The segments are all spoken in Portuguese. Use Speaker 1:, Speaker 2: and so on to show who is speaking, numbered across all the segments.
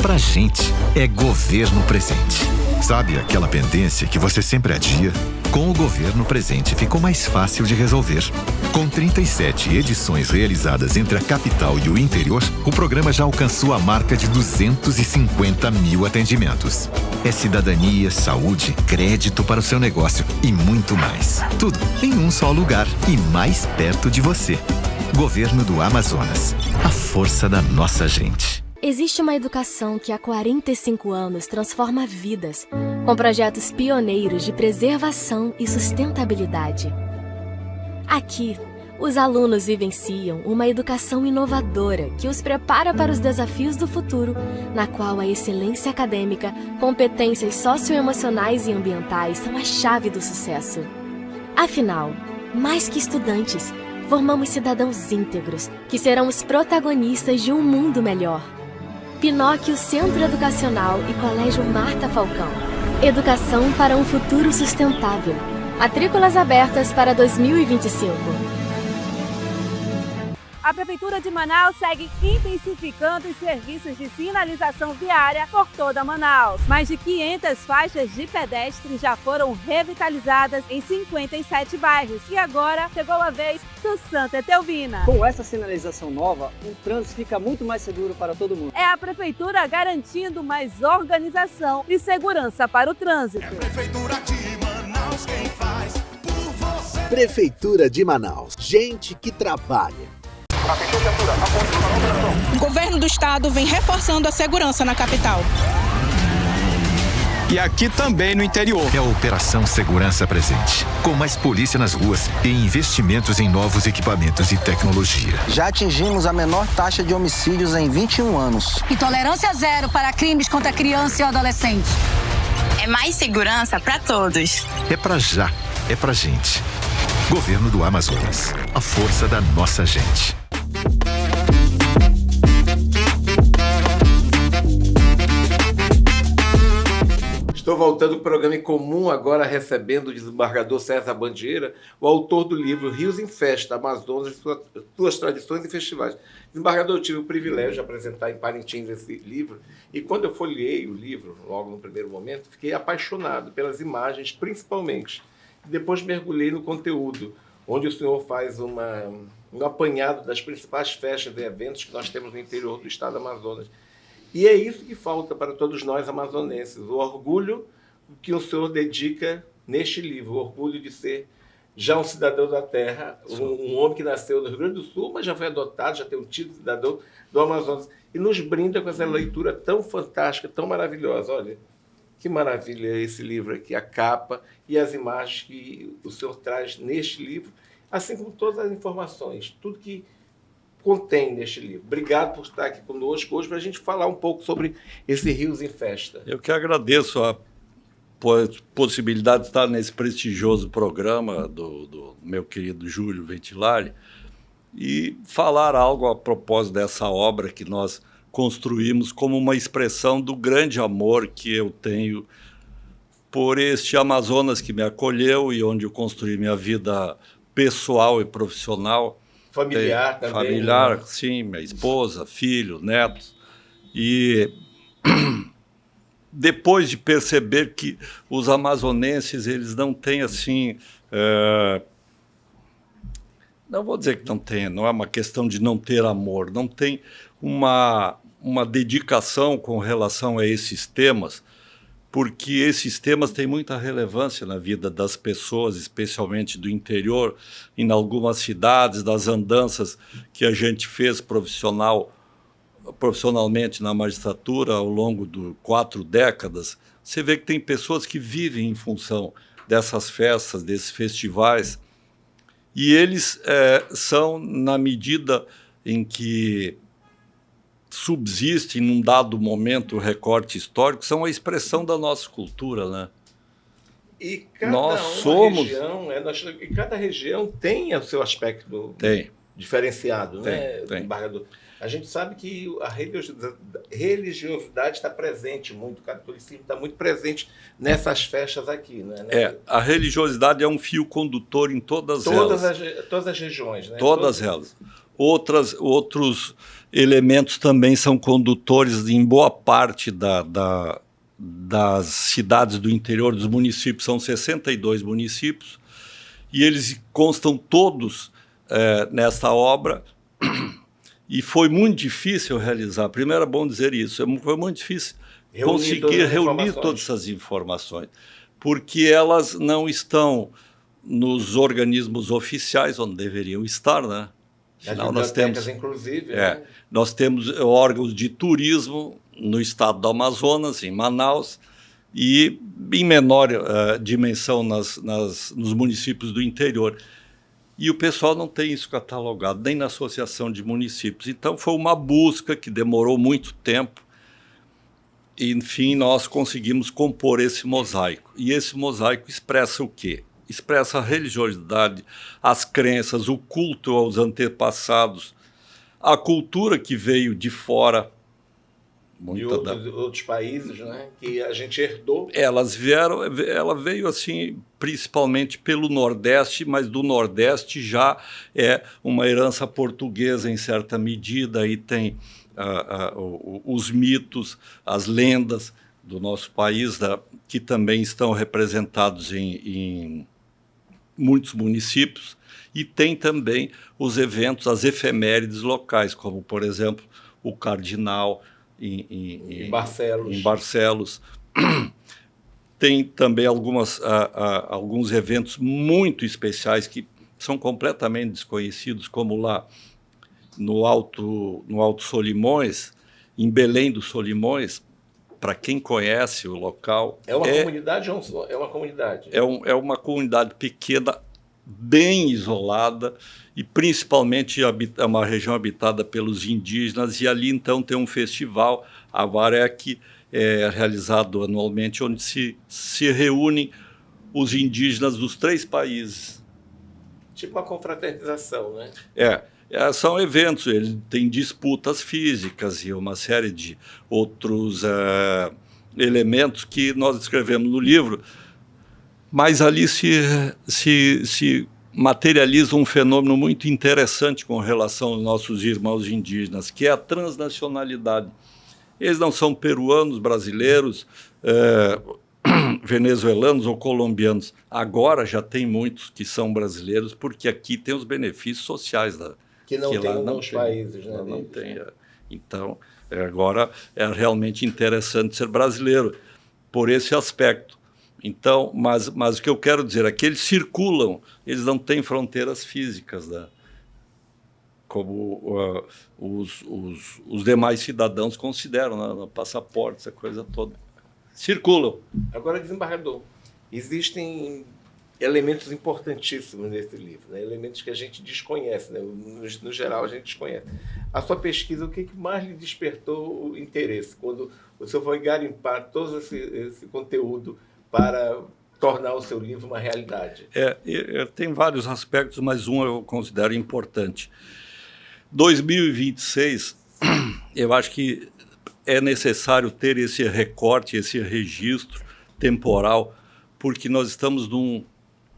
Speaker 1: Pra gente, é governo presente. Sabe aquela pendência que você sempre adia? Com o governo presente ficou mais fácil de resolver. Com 37 edições realizadas entre a capital e o interior, o programa já alcançou a marca de 250 mil atendimentos. É cidadania, saúde, crédito para o seu negócio e muito mais. Tudo em um só lugar e mais perto de você. Governo do Amazonas. A força da nossa gente.
Speaker 2: Existe uma educação que há 45 anos transforma vidas, com projetos pioneiros de preservação e sustentabilidade. Aqui, os alunos vivenciam uma educação inovadora que os prepara para os desafios do futuro, na qual a excelência acadêmica, competências socioemocionais e ambientais são a chave do sucesso. Afinal, mais que estudantes, formamos cidadãos íntegros que serão os protagonistas de um mundo melhor. Pinóquio Centro Educacional e Colégio Marta Falcão. Educação para um futuro sustentável. Matrículas abertas para 2025.
Speaker 3: A Prefeitura de Manaus segue intensificando os serviços de sinalização viária por toda Manaus. Mais de 500 faixas de pedestres já foram revitalizadas em 57 bairros. E agora chegou a vez do Santa Etelvina.
Speaker 4: Com essa sinalização nova, o trânsito fica muito mais seguro para todo mundo.
Speaker 3: É a Prefeitura garantindo mais organização e segurança para o trânsito.
Speaker 5: É a Prefeitura de Manaus quem faz por você.
Speaker 6: Prefeitura de Manaus. Gente que trabalha.
Speaker 7: O governo do estado vem reforçando a segurança na capital.
Speaker 1: E aqui também no interior. É a Operação Segurança Presente. Com mais polícia nas ruas e investimentos em novos equipamentos e tecnologia.
Speaker 8: Já atingimos a menor taxa de homicídios em 21 anos.
Speaker 9: E tolerância zero para crimes contra criança e adolescente.
Speaker 10: É mais segurança para todos.
Speaker 1: É pra já, é pra gente. Governo do Amazonas. A força da nossa gente.
Speaker 11: Estou voltando ao programa em comum, agora recebendo o desembargador César Bandeira, o autor do livro Rios em Festa, Amazonas, suas tradições e festivais. Desembargador, eu tive o privilégio de apresentar em Parintins esse livro, e quando eu folheei o livro, logo no primeiro momento, fiquei apaixonado pelas imagens, principalmente. Depois mergulhei no conteúdo, onde o senhor faz um apanhado das principais festas e eventos que nós temos no interior do estado do Amazonas. E é isso que falta para todos nós amazonenses, o orgulho que o senhor dedica neste livro, o orgulho de ser já um cidadão da terra, um homem que nasceu no Rio Grande do Sul, mas já foi adotado, já tem um título de cidadão do Amazonas, e nos brinda com essa leitura tão fantástica, tão maravilhosa. Olha, que maravilha esse livro aqui, a capa e as imagens que o senhor traz neste livro, assim como todas as informações, tudo que contém neste livro. Obrigado por estar aqui conosco hoje para a gente falar um pouco sobre esse Rios em Festa.
Speaker 12: Eu que agradeço a possibilidade de estar nesse prestigioso programa do meu querido Júlio Ventilari e falar algo a propósito dessa obra que nós construímos como uma expressão do grande amor que eu tenho por este Amazonas que me acolheu e onde eu construí minha vida pessoal e profissional.
Speaker 11: Familiar também.
Speaker 12: Familiar,
Speaker 11: né?
Speaker 12: Sim, minha esposa, filho, netos. E depois de perceber que os amazonenses, eles não têm assim... não vou dizer que não tem, não é uma questão de não ter amor, não tem uma dedicação com relação a esses temas porque esses temas têm muita relevância na vida das pessoas, especialmente do interior, em algumas cidades, das andanças que a gente fez profissionalmente na magistratura ao longo de 4 décadas. Você vê que tem pessoas que vivem em função dessas festas, desses festivais, e eles são, na medida em que subsiste num dado momento o recorte histórico, são a expressão da nossa cultura, né?
Speaker 11: E cada e cada região tem o seu aspecto diferenciado, né, embargador? A gente sabe que a religiosidade está presente muito, o catolicismo está muito presente nessas festas aqui, né?
Speaker 12: A religiosidade é um fio condutor em todas
Speaker 11: as regiões, né?
Speaker 12: Todas elas. Outros elementos também são condutores em boa parte das cidades do interior dos municípios. São 62 municípios e eles constam todos nessa obra. E foi muito difícil realizar. Primeiro é bom dizer isso. Foi muito difícil conseguir reunir todas essas informações, porque elas não estão nos organismos oficiais onde deveriam estar, né?
Speaker 11: Afinal, nós temos, inclusive, né?
Speaker 12: Nós temos órgãos de turismo no estado do Amazonas, em Manaus, e em menor dimensão nos municípios do interior. E o pessoal não tem isso catalogado, nem na Associação de Municípios. Então, foi uma busca que demorou muito tempo. E, enfim, nós conseguimos compor esse mosaico. E esse mosaico expressa o quê? Expressa a religiosidade, as crenças, o culto aos antepassados, a cultura que veio de fora.
Speaker 11: De outros países, né, que a gente herdou.
Speaker 12: Ela veio assim, principalmente pelo Nordeste, mas do Nordeste já é uma herança portuguesa em certa medida, aí tem os mitos, as lendas do nosso país, que também estão representados em muitos municípios, e tem também os eventos, as efemérides locais, como, por exemplo, o Cardinal, em Barcelos. Tem também alguns eventos muito especiais que são completamente desconhecidos, como lá no Alto Solimões, em Belém dos Solimões. Para quem conhece o local...
Speaker 11: É uma comunidade ou é uma comunidade?
Speaker 12: É uma comunidade pequena, bem isolada, e principalmente é uma região habitada pelos indígenas, e ali então tem um festival, a Varec, realizado anualmente, onde se reúnem os indígenas dos 3 países.
Speaker 11: Tipo uma confraternização, né?
Speaker 12: São eventos, eles têm disputas físicas e uma série de outros elementos que nós descrevemos no livro, mas ali se materializa um fenômeno muito interessante com relação aos nossos irmãos indígenas, que é a transnacionalidade. Eles não são peruanos, brasileiros, venezuelanos ou colombianos. Agora já tem muitos que são brasileiros, porque aqui tem os benefícios sociais
Speaker 11: que não tem nos países, né?
Speaker 12: Não tem. Então, agora é realmente interessante ser brasileiro por esse aspecto. Então, mas o que eu quero dizer é que eles circulam, eles não têm fronteiras físicas, né? Como os demais cidadãos consideram, né? No passaporte, essa coisa toda. Circulam.
Speaker 11: Agora, desembargador, existem elementos importantíssimos nesse livro, né? Elementos que a gente desconhece, né? No geral, a gente desconhece. A sua pesquisa, o que mais lhe despertou o interesse quando o senhor foi garimpar todo esse conteúdo para tornar o seu livro uma realidade?
Speaker 12: Tem vários aspectos, mas um eu considero importante. 2026, eu acho que é necessário ter esse recorte, esse registro temporal, porque nós estamos num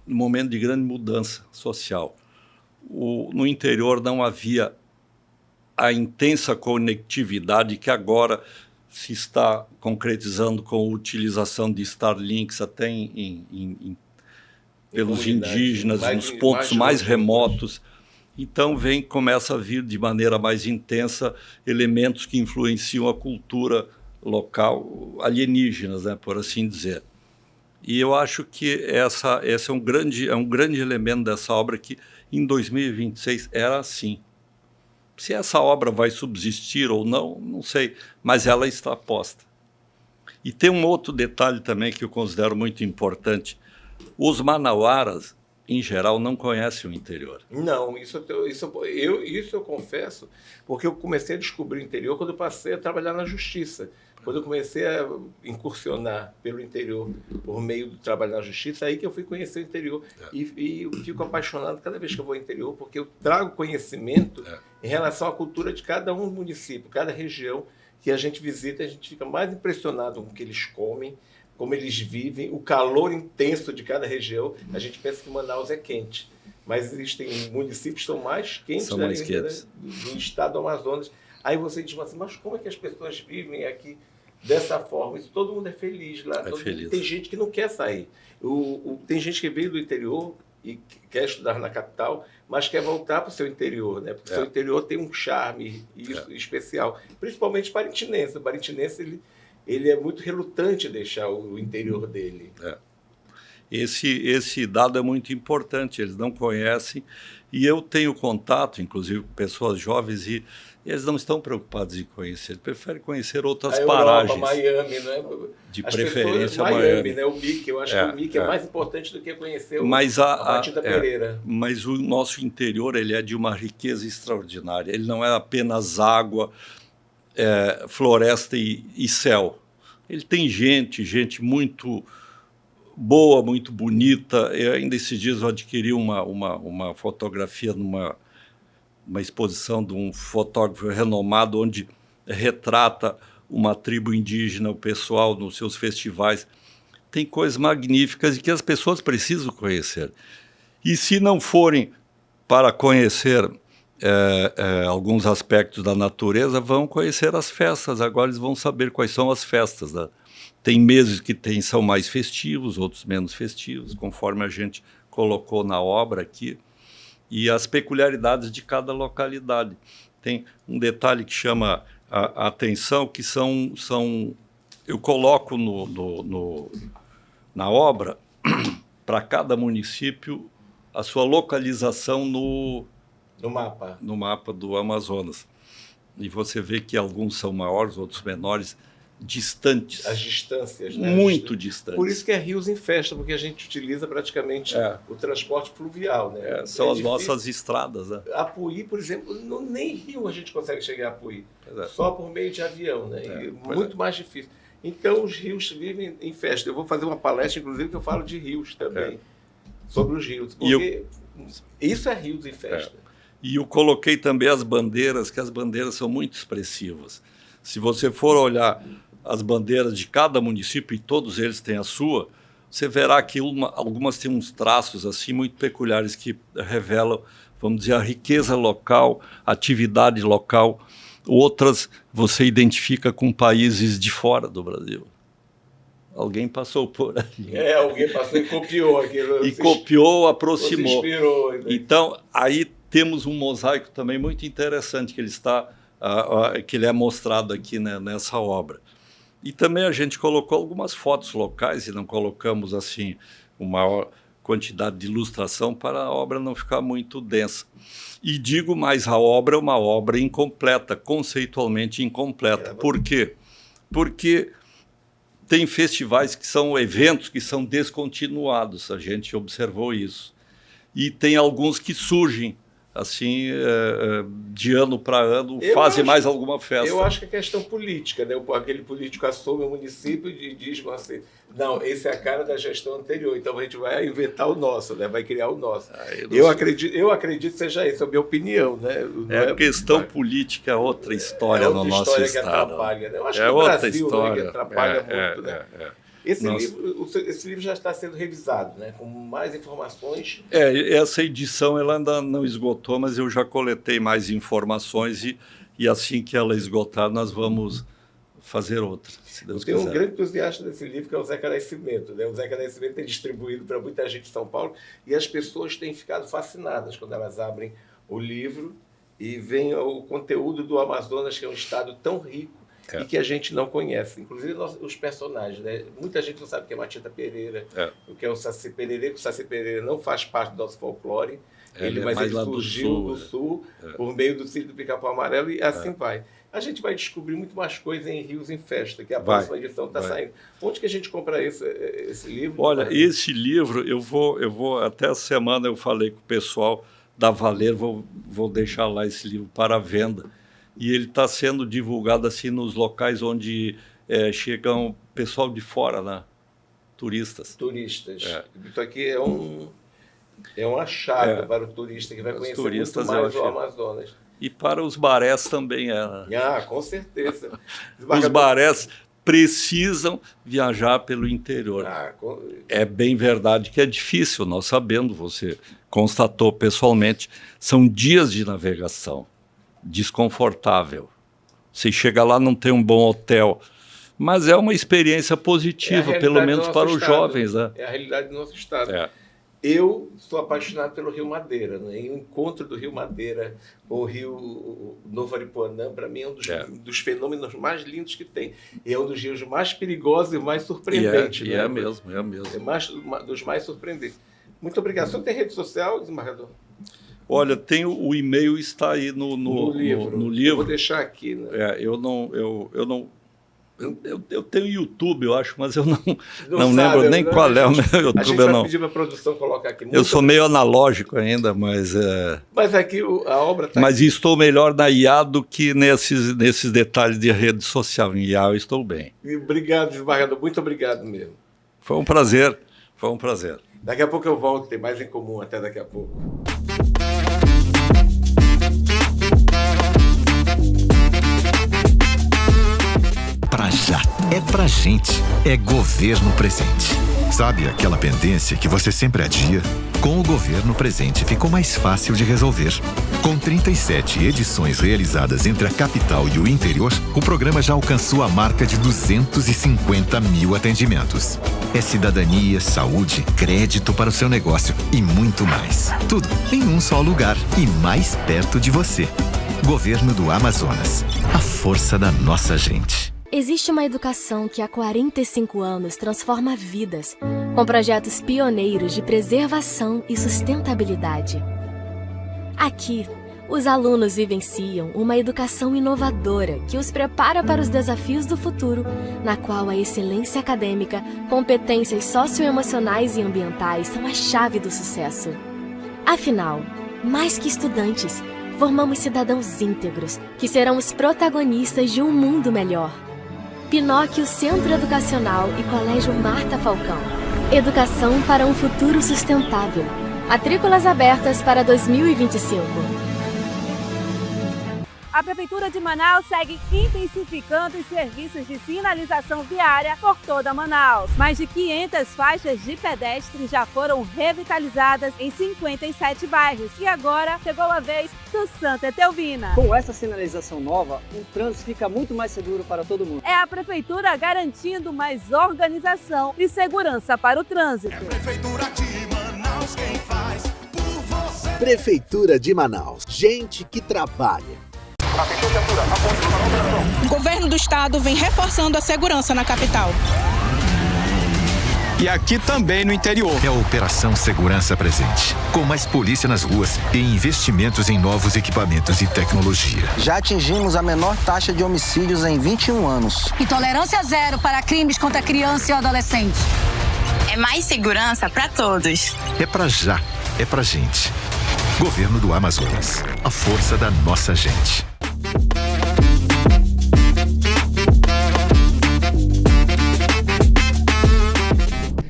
Speaker 12: momento de grande mudança social. No interior não havia a intensa conectividade que agora se está concretizando com a utilização de Starlinks até pelos indígenas, nos pontos mais remotos. Então começa a vir de maneira mais intensa elementos que influenciam a cultura local, alienígenas, né, por assim dizer. E eu acho que esse é um grande elemento dessa obra que, em 2026, era assim. Se essa obra vai subsistir ou não, não sei, mas ela está posta. E tem um outro detalhe também que eu considero muito importante. Os manauaras, em geral, não conhecem o interior.
Speaker 11: Não, isso eu confesso, porque eu comecei a descobrir o interior quando eu passei a trabalhar na justiça. Quando eu comecei a incursionar pelo interior por meio do trabalho na justiça, aí que eu fui conhecer o interior. E eu fico apaixonado cada vez que eu vou ao interior, porque eu trago conhecimento em relação à cultura de cada um município, cada região que a gente visita, a gente fica mais impressionado com o que eles comem, como eles vivem, o calor intenso de cada região. A gente pensa que Manaus é quente, mas existem municípios que são mais quentes, no estado do Amazonas. Aí você diz assim, mas como é que as pessoas vivem aqui dessa forma? Isso, todo mundo é feliz lá. Tem gente que não quer sair. Tem gente que veio do interior e quer estudar na capital, mas quer voltar para o seu interior, né? Porque o seu interior tem um charme especial, principalmente o barintinense. O barintinense ele é muito relutante em deixar o interior dele.
Speaker 12: Esse dado é muito importante, eles não conhecem, e eu tenho contato, inclusive, com pessoas jovens, e eles não estão preocupados em conhecer, eles preferem conhecer outras paragens.
Speaker 11: Miami, né?
Speaker 12: De preferência
Speaker 11: Miami, né? O Mickey, eu acho que o Mickey é mais importante do que conhecer a Batida Pereira.
Speaker 12: Mas o nosso interior ele é de uma riqueza extraordinária, ele não é apenas água, floresta e céu. Ele tem gente muito boa, muito bonita. Ainda esses dias eu adquiri uma fotografia numa exposição de um fotógrafo renomado, onde retrata uma tribo indígena, o pessoal nos seus festivais. Tem coisas magníficas e que as pessoas precisam conhecer. E se não forem para conhecer alguns aspectos da natureza, vão conhecer as festas. Agora eles vão saber quais são as festas, né? Tem meses que são mais festivos, outros menos festivos, conforme a gente colocou na obra aqui, e as peculiaridades de cada localidade. Tem um detalhe que chama a atenção, que eu coloco na obra, para cada município, a sua localização no mapa do Amazonas. E você vê que alguns são maiores, outros menores, distantes.
Speaker 11: As distâncias, né?
Speaker 12: Muito distantes.
Speaker 11: Por isso que é Rios em Festa, porque a gente utiliza praticamente o transporte fluvial, né?
Speaker 12: São as nossas estradas, né?
Speaker 11: Apuí, por exemplo, nem Rio a gente consegue chegar a Apuí. Só por meio de avião, né? Muito mais difícil. Então os rios vivem em festa. Eu vou fazer uma palestra, inclusive, que eu falo de rios também. Sobre os rios. Porque isso é Rios em Festa.
Speaker 12: E eu coloquei também as bandeiras, que as bandeiras são muito expressivas. Se você for olhar as bandeiras de cada município, e todos eles têm a sua, você verá que algumas têm uns traços assim muito peculiares que revelam, vamos dizer, a riqueza local, a atividade local. Outras você identifica com países de fora do Brasil. Alguém passou por ali.
Speaker 11: Alguém passou e copiou aquilo.
Speaker 12: E copiou, aproximou.
Speaker 11: Se inspirou, né?
Speaker 12: Então, aí temos um mosaico também muito interessante, que ele é mostrado aqui, né, nessa obra. E também a gente colocou algumas fotos locais e não colocamos assim uma maior quantidade de ilustração para a obra não ficar muito densa. E digo mais, a obra é uma obra incompleta, conceitualmente incompleta. Por quê? Porque tem festivais que são eventos que são descontinuados, a gente observou isso. E tem alguns que surgem assim, de ano para ano, fazem mais alguma festa.
Speaker 11: Eu acho que é questão política, né? Aquele político assume o município e diz assim, não, esse é a cara da gestão anterior, então a gente vai inventar o nosso, né? Vai criar o nosso. Eu acredito que seja isso, é a minha opinião, né?
Speaker 12: A questão política é outra história no nosso estado.
Speaker 11: É outra história que atrapalha, né? Eu acho que o Brasil, né, que atrapalha muito, né? Esse livro já está sendo revisado, né? Com mais informações.
Speaker 12: Essa edição ela ainda não esgotou, mas eu já coletei mais informações e assim que ela esgotar, nós vamos fazer outra, se Deus quiser.
Speaker 11: Tem um grande entusiasta desse livro, que é o Zeca Nascimento, né? O Zeca Nascimento é distribuído para muita gente de São Paulo e as pessoas têm ficado fascinadas quando elas abrem o livro e veem o conteúdo do Amazonas, que é um estado tão rico e que a gente não conhece. Inclusive os personagens, né? Muita gente não sabe o que é Matita Pereira, o que é o Saci Pererê, que o Saci Pereira não faz parte do nosso folclore, mas ele surgiu do sul por meio do Sítio do Pica-Pau Amarelo e assim vai. A gente vai descobrir muito mais coisa em Rios em Festa, que a próxima edição está saindo. Onde que a gente compra esse livro?
Speaker 12: Olha, esse livro, eu vou até a semana eu falei com o pessoal da Valer, vou deixar lá esse livro para venda. E ele está sendo divulgado assim nos locais onde chegam pessoal de fora, né? Turistas.
Speaker 11: Isso aqui é um achado para o turista que vai conhecer muito mais o Amazonas.
Speaker 12: E para os barés também né?
Speaker 11: Com certeza.
Speaker 12: Os barés precisam viajar pelo interior. É bem verdade que é difícil, nós sabemos, você constatou pessoalmente, são dias de navegação, desconfortável. Você chega lá, não tem um bom hotel, mas é uma experiência positiva, pelo menos para os jovens. Né?
Speaker 11: É a realidade do nosso estado. Eu sou apaixonado pelo Rio Madeira, né? E o encontro do Rio Madeira com o Rio Novo Aripuanã, para mim, é um dos fenômenos mais lindos que tem. E é um dos rios mais perigosos e mais surpreendentes.
Speaker 12: É mesmo.
Speaker 11: É dos mais surpreendentes. Muito obrigado. O senhor tem rede social, desembargador?
Speaker 12: Olha, tem o e-mail está aí no livro. Eu
Speaker 11: vou deixar aqui. Né?
Speaker 12: Eu tenho YouTube, eu acho, mas eu não lembro nem qual é o meu YouTube.
Speaker 11: A gente vai pedir para a produção colocar aqui.
Speaker 12: Eu sou meio analógico ainda, mas...
Speaker 11: Mas aqui a obra está...
Speaker 12: Mas estou melhor na IA do que nesses detalhes de rede social. Em IA eu estou bem.
Speaker 11: Obrigado, desembargador. Muito obrigado mesmo.
Speaker 12: Foi um prazer.
Speaker 11: Daqui a pouco eu volto, tem mais em comum. Até daqui a pouco.
Speaker 1: Pra já, é pra gente, é governo presente. Sabe aquela pendência que você sempre adia? Com o governo presente ficou mais fácil de resolver. Com 37 edições realizadas entre a capital e o interior, o programa já alcançou a marca de 250 mil atendimentos. É cidadania, saúde, crédito para o seu negócio e muito mais. Tudo em um só lugar e mais perto de você. Governo do Amazonas. A força da nossa gente.
Speaker 2: Existe uma educação que há 45 anos transforma vidas, com projetos pioneiros de preservação e sustentabilidade. Aqui, os alunos vivenciam uma educação inovadora que os prepara para os desafios do futuro, na qual a excelência acadêmica, competências socioemocionais e ambientais são a chave do sucesso. Afinal, mais que estudantes, formamos cidadãos íntegros que serão os protagonistas de um mundo melhor. Pinóquio Centro Educacional e Colégio Marta Falcão. Educação para um futuro sustentável. Matrículas abertas para 2025.
Speaker 3: A Prefeitura de Manaus segue intensificando os serviços de sinalização viária por toda Manaus. Mais de 500 faixas de pedestres já foram revitalizadas em 57 bairros. E agora chegou a vez do Santa Etelvina.
Speaker 4: Com essa sinalização nova, o trânsito fica muito mais seguro para todo mundo.
Speaker 3: É a Prefeitura garantindo mais organização e segurança para o trânsito.
Speaker 5: É a Prefeitura de Manaus quem faz por você.
Speaker 6: Prefeitura de Manaus. Gente que trabalha.
Speaker 7: O governo do estado vem reforçando a segurança na capital.
Speaker 13: E aqui também no interior.
Speaker 1: É a Operação Segurança Presente. Com mais polícia nas ruas e investimentos em novos equipamentos e tecnologia.
Speaker 8: Já atingimos a menor taxa de homicídios em 21 anos.
Speaker 9: E tolerância zero para crimes contra criança e adolescente.
Speaker 10: É mais segurança para todos.
Speaker 1: É pra já, é pra gente. Governo do Amazonas. A força da nossa gente.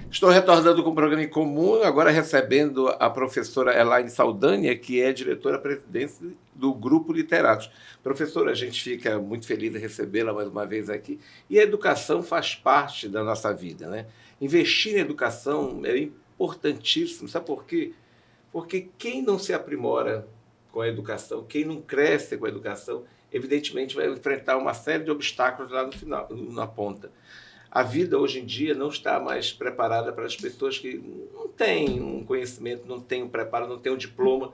Speaker 11: Estou retornando com o programa em comum, agora recebendo a professora Elaine Saldanha, que é diretora-presidente do Grupo Literatos. Professora, a gente fica muito feliz de recebê-la mais uma vez aqui. E a educação faz parte da nossa vida, né? Investir em educação é importantíssimo. Sabe por quê? Porque quem não se aprimora com a educação, quem não cresce com a educação, evidentemente vai enfrentar uma série de obstáculos lá no final, na ponta. A vida hoje em dia não está mais preparada para as pessoas que não têm um conhecimento, não têm um preparo, não têm um diploma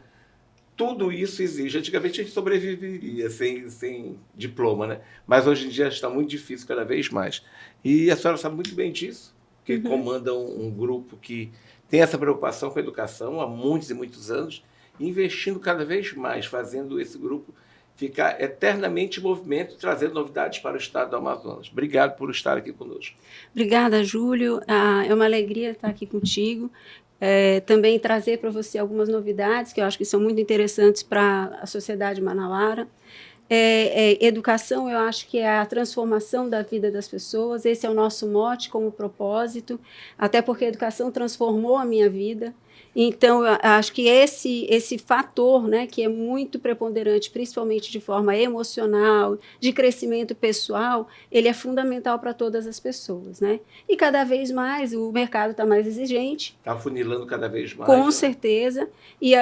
Speaker 11: Tudo isso exige. Antigamente a gente sobreviveria sem diploma, né? Mas hoje em dia está muito difícil cada vez mais. E a senhora sabe muito bem disso, que comanda um grupo que tem essa preocupação com a educação há muitos e muitos anos, investindo cada vez mais, fazendo esse grupo ficar eternamente em movimento, trazendo novidades para o estado do Amazonas. Obrigado por estar aqui conosco.
Speaker 14: Obrigada, Júlio. É uma alegria estar aqui contigo. Também trazer para você algumas novidades que eu acho que são muito interessantes para a sociedade manauara. Educação, eu acho que é a transformação da vida das pessoas. Esse é o nosso mote como propósito, até porque a educação transformou a minha vida. Então, eu acho que esse fator, né, que é muito preponderante, principalmente de forma emocional, de crescimento pessoal, ele é fundamental para todas as pessoas, né? E cada vez mais o mercado está mais exigente.
Speaker 11: Está afunilando cada vez mais.
Speaker 14: Com certeza. E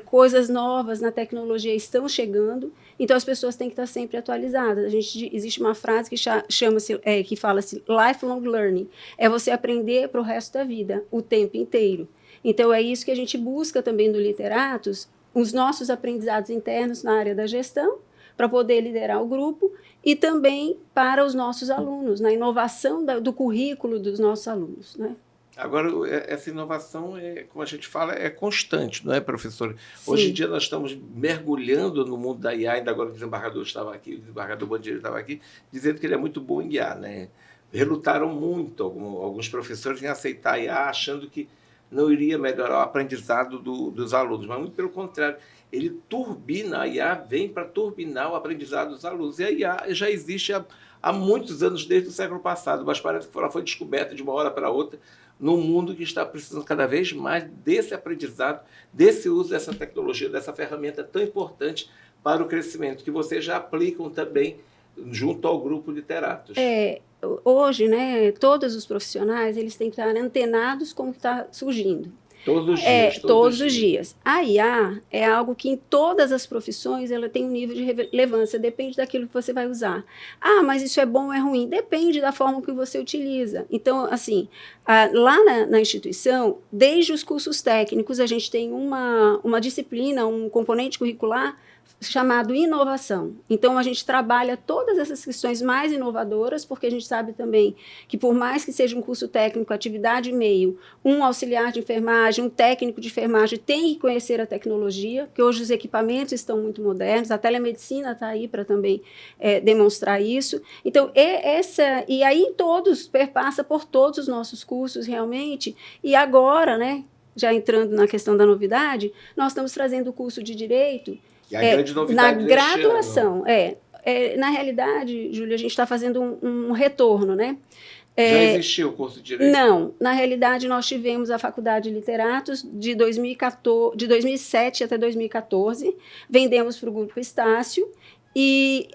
Speaker 14: coisas novas na tecnologia estão chegando. Então, as pessoas têm que estar sempre atualizadas. Existe uma frase que fala-se lifelong learning. É você aprender para o resto da vida, o tempo inteiro. Então, é isso que a gente busca também do Literatos, os nossos aprendizados internos na área da gestão, para poder liderar o grupo, e também para os nossos alunos, na inovação do currículo dos nossos alunos, né?
Speaker 11: Agora, essa inovação, como a gente fala, é constante, não é, professor?
Speaker 14: Sim.
Speaker 11: Hoje em dia nós estamos mergulhando no mundo da IA, ainda agora o desembargador estava aqui, o desembargador Bandeira estava aqui, dizendo que ele é muito bom em IA, né? Relutaram muito alguns professores em aceitar a IA, achando que não iria melhorar o aprendizado dos alunos, mas muito pelo contrário, ele turbina, a IA vem para turbinar o aprendizado dos alunos. E a IA já existe há muitos anos, desde o século passado, mas parece que ela foi descoberta de uma hora para outra num mundo que está precisando cada vez mais desse aprendizado, desse uso dessa tecnologia, dessa ferramenta tão importante para o crescimento, que vocês já aplicam também junto ao grupo Literatos.
Speaker 14: Hoje, né, todos os profissionais, eles têm que estar antenados com o que está surgindo.
Speaker 11: Todos os dias.
Speaker 14: Todos os dias. A IA é algo que em todas as profissões ela tem um nível de relevância, depende daquilo que você vai usar. Ah, mas isso é bom ou é ruim? Depende da forma que você utiliza. Então, assim, lá na instituição, desde os cursos técnicos, a gente tem uma disciplina, um componente curricular chamado inovação. Então, a gente trabalha todas essas questões mais inovadoras, porque a gente sabe também que, por mais que seja um curso técnico, atividade e meio, um auxiliar de enfermagem, um técnico de enfermagem tem que conhecer a tecnologia, porque hoje os equipamentos estão muito modernos, a telemedicina está aí para também demonstrar isso. Então, e aí perpassa por todos os nossos cursos, realmente, e agora, né, já entrando na questão da novidade, nós estamos trazendo o curso de Direito,
Speaker 11: E a grande novidade
Speaker 14: na graduação. Na realidade, Júlia, a gente está fazendo um retorno, né?
Speaker 11: Já existiu o curso de Direito?
Speaker 14: Não. Na realidade, nós tivemos a Faculdade de Literatos de 2007 até 2014. Vendemos para o Grupo Estácio. E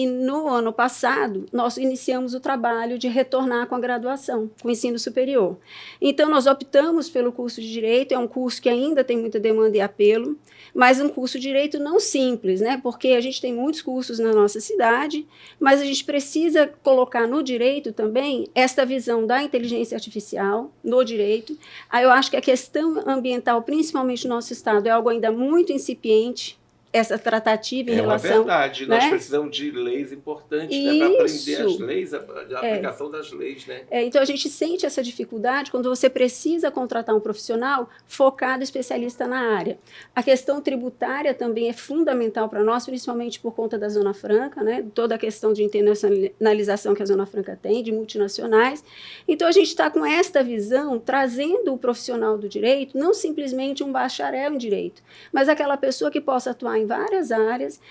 Speaker 14: no ano passado, nós iniciamos o trabalho de retornar com a graduação, com o ensino superior. Então, nós optamos pelo curso de Direito, é um curso que ainda tem muita demanda e apelo, mas um curso de Direito não simples, né? Porque a gente tem muitos cursos na nossa cidade, mas a gente precisa colocar no Direito também esta visão da inteligência artificial no Direito. Aí eu acho que a questão ambiental, principalmente no nosso estado, é algo ainda muito incipiente, essa tratativa em relação...
Speaker 11: É uma verdade,
Speaker 14: né?
Speaker 11: Nós precisamos de leis importantes, né, para aprender as leis, a aplicação das leis, né?
Speaker 14: Então, a gente sente essa dificuldade quando você precisa contratar um profissional focado, especialista na área. A questão tributária também é fundamental para nós, principalmente por conta da Zona Franca, né? Toda a questão de internacionalização que a Zona Franca tem, de multinacionais. Então, a gente está com esta visão, trazendo o profissional do direito, não simplesmente um bacharel em direito, mas aquela pessoa que possa atuar em várias áreas,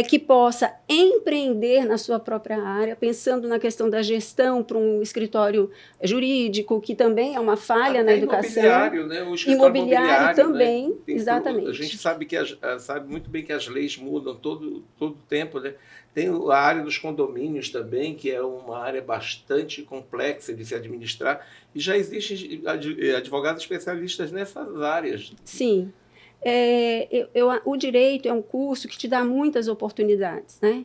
Speaker 14: que possa empreender na sua própria área, pensando na questão da gestão para um escritório jurídico, que também é uma falha na educação.
Speaker 11: Imobiliário, né? O
Speaker 14: imobiliário também,
Speaker 11: né?
Speaker 14: Exatamente.
Speaker 11: A gente sabe muito bem que as leis mudam todo o tempo, né? Tem a área dos condomínios também, que é uma área bastante complexa de se administrar, e já existem advogados especialistas nessas áreas.
Speaker 14: Sim. O direito é um curso que te dá muitas oportunidades, né?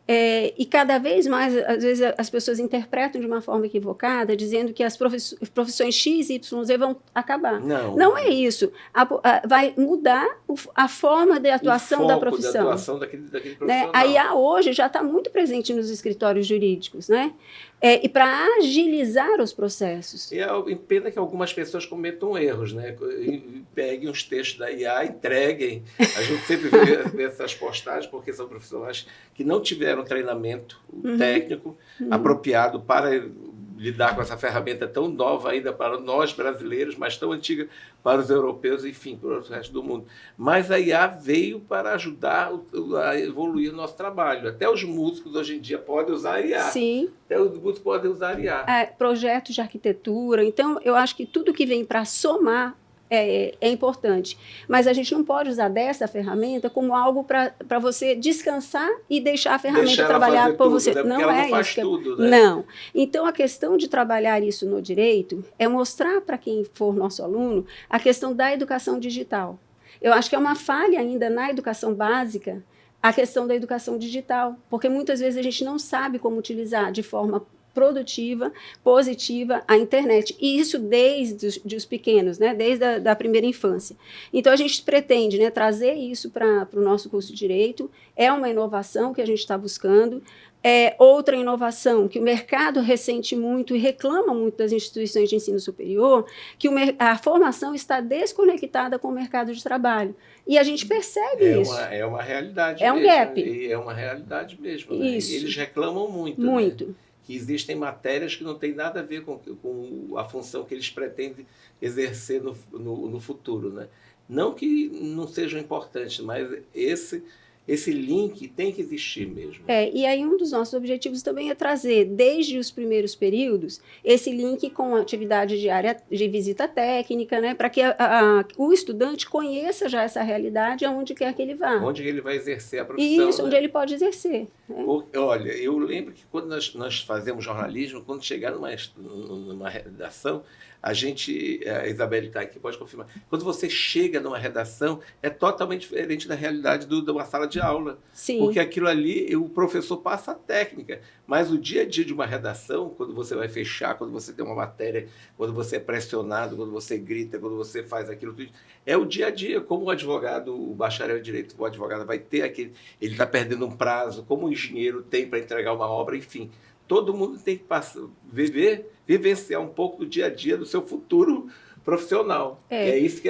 Speaker 14: E cada vez mais, às vezes, as pessoas interpretam de uma forma equivocada, dizendo que as profissões X e Y vão acabar. Não é isso. Vai mudar a forma de atuação da profissão.
Speaker 11: Da atuação daquele profissional.
Speaker 14: Né? A IA hoje já está muito presente nos escritórios jurídicos, né? E para agilizar os processos.
Speaker 11: E é pena que algumas pessoas cometam erros, né? Peguem os textos da IA, entreguem. A gente sempre vê essas postagens, porque são profissionais que não tiveram treinamento técnico apropriado para lidar com essa ferramenta tão nova ainda para nós brasileiros, mas tão antiga para os europeus, enfim, para o resto do mundo. Mas a IA veio para ajudar a evoluir o nosso trabalho. Até os músicos hoje em dia podem usar a IA.
Speaker 14: Sim.
Speaker 11: Até os músicos podem usar a IA.
Speaker 14: Projetos de arquitetura. Então, eu acho que tudo que vem para somar é importante. Mas a gente não pode usar dessa ferramenta como algo para você descansar e deixar a ferramenta trabalhar por você.
Speaker 11: Né?
Speaker 14: Não é isso.
Speaker 11: Tudo, né?
Speaker 14: Não. Então, a questão de trabalhar isso no direito é mostrar para quem for nosso aluno a questão da educação digital. Eu acho que é uma falha ainda na educação básica a questão da educação digital, porque muitas vezes a gente não sabe como utilizar de forma produtiva, positiva, a internet. E isso desde os pequenos, né? Desde a primeira infância. Então, a gente pretende, né, trazer isso para o nosso curso de Direito. É uma inovação que a gente está buscando. Outra inovação que o mercado ressente muito e reclama muito das instituições de ensino superior, que a formação está desconectada com o mercado de trabalho. E a gente percebe isso.
Speaker 11: É uma realidade
Speaker 14: mesmo. É um gap.
Speaker 11: E é uma realidade mesmo. Né?
Speaker 14: Isso.
Speaker 11: E eles reclamam muito.
Speaker 14: Muito.
Speaker 11: Né? Que existem matérias que não têm nada a ver com a função que eles pretendem exercer no futuro. Né? Não que não sejam importantes, mas esse link tem que existir mesmo.
Speaker 14: E aí um dos nossos objetivos também é trazer, desde os primeiros períodos, esse link com a atividade diária de visita técnica, né, para que o estudante conheça já essa realidade aonde quer que ele vá.
Speaker 11: Onde ele vai exercer a profissão.
Speaker 14: Isso, onde ele pode exercer. Né?
Speaker 11: Olha, eu lembro que quando nós fazemos jornalismo, quando chegar numa redação, a Isabelle está aqui, pode confirmar, quando você chega numa redação, é totalmente diferente da realidade de uma sala de aula.
Speaker 14: Sim.
Speaker 11: Porque aquilo ali, o professor passa a técnica, mas o dia a dia de uma redação, quando você vai fechar, quando você tem uma matéria, quando você é pressionado, quando você grita, quando você faz aquilo tudo, é o dia a dia, como o advogado, o bacharel em direito, o advogado vai ter ele está perdendo um prazo, como o engenheiro tem para entregar uma obra, enfim. Todo mundo tem que vivenciar um pouco do dia a dia do seu futuro profissional. É isso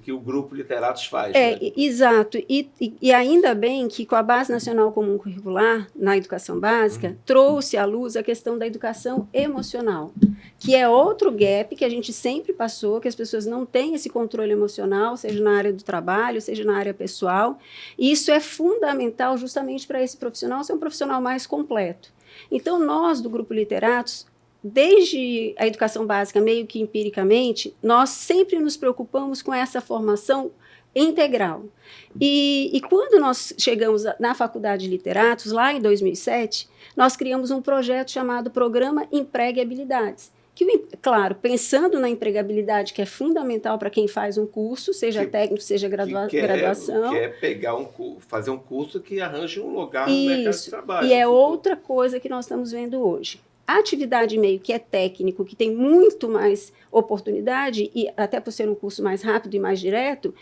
Speaker 11: que o Grupo Literatos faz. Né?
Speaker 14: Exato. E ainda bem que com a Base Nacional Comum Curricular, na educação básica, trouxe à luz a questão da educação emocional, que é outro gap que a gente sempre passou, que as pessoas não têm esse controle emocional, seja na área do trabalho, seja na área pessoal. E isso é fundamental justamente para esse profissional ser um profissional mais completo. Então, nós, do Grupo Literatos, desde a educação básica, meio que empiricamente, nós sempre nos preocupamos com essa formação integral. E quando nós chegamos na Faculdade de Literatos, lá em 2007, nós criamos um projeto chamado Programa Empregue Habilidades. Que, claro, pensando na empregabilidade, que é fundamental para quem faz um curso, seja técnico, seja graduação.
Speaker 11: Que é fazer um curso que arranje um lugar no mercado de trabalho.
Speaker 14: E é outra coisa que nós estamos vendo hoje. A atividade meio que é técnico, que tem muito mais oportunidade, e até por ser um curso mais rápido e mais direto,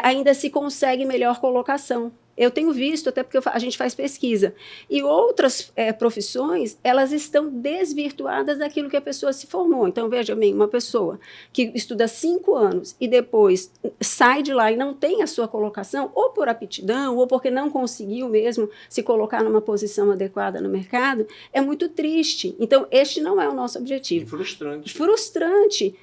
Speaker 14: ainda se consegue melhor colocação. Eu tenho visto, até porque a gente faz pesquisa. E outras profissões, elas estão desvirtuadas daquilo que a pessoa se formou. Então, veja bem, uma pessoa que estuda 5 anos e depois sai de lá e não tem a sua colocação, ou por aptidão, ou porque não conseguiu mesmo se colocar numa posição adequada no mercado, é muito triste. Então, este não é o nosso objetivo.
Speaker 11: E frustrante.
Speaker 14: Frustrante.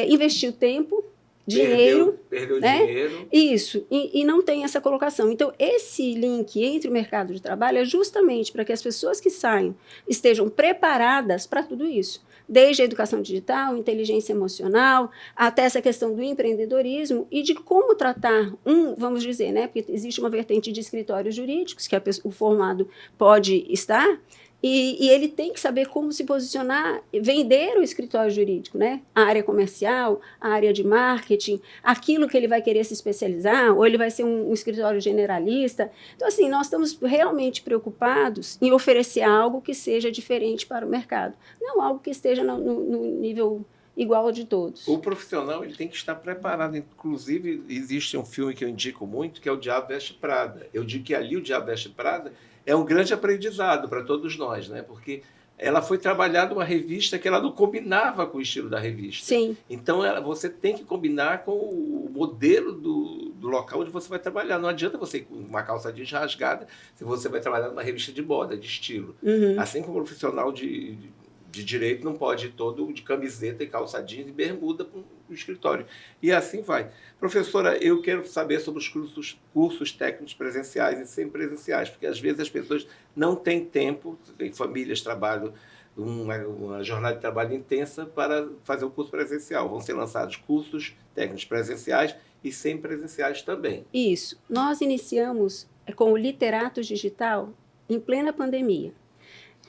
Speaker 14: Investir o tempo, dinheiro,
Speaker 11: perdeu
Speaker 14: né?
Speaker 11: Dinheiro.
Speaker 14: Isso, e não tem essa colocação. Então, esse link entre o mercado de trabalho é justamente para que as pessoas que saiam estejam preparadas para tudo isso. Desde a educação digital, inteligência emocional, até essa questão do empreendedorismo e de como tratar vamos dizer, né? Porque existe uma vertente de escritórios jurídicos que o formado pode estar, E ele tem que saber como se posicionar, vender o escritório jurídico, né? A área comercial, a área de marketing, aquilo que ele vai querer se especializar, ou ele vai ser um escritório generalista. Então, assim, nós estamos realmente preocupados em oferecer algo que seja diferente para o mercado, não algo que esteja no nível igual ao de todos.
Speaker 11: O profissional ele tem que estar preparado. Inclusive, existe um filme que eu indico muito, que é O Diabo Veste Prada. Eu digo que ali O Diabo Veste Prada é um grande aprendizado para todos nós, né? Porque ela foi trabalhada uma revista que ela não combinava com o estilo da revista.
Speaker 14: Sim.
Speaker 11: Então, você tem que combinar com o modelo do local onde você vai trabalhar. Não adianta você ir com uma calça jeans rasgada se você vai trabalhar numa revista de moda, de estilo. Assim como o profissional de direito não pode ir todo de camiseta e calça jeans e bermuda para o escritório. E assim vai. Professora, eu quero saber sobre os cursos técnicos presenciais e semipresenciais, porque às vezes as pessoas não têm tempo, em famílias trabalham uma jornada de trabalho intensa para fazer o curso presencial. Vão ser lançados cursos técnicos presenciais e semipresenciais também.
Speaker 14: Isso. Nós iniciamos com o Literatos Digital em plena pandemia.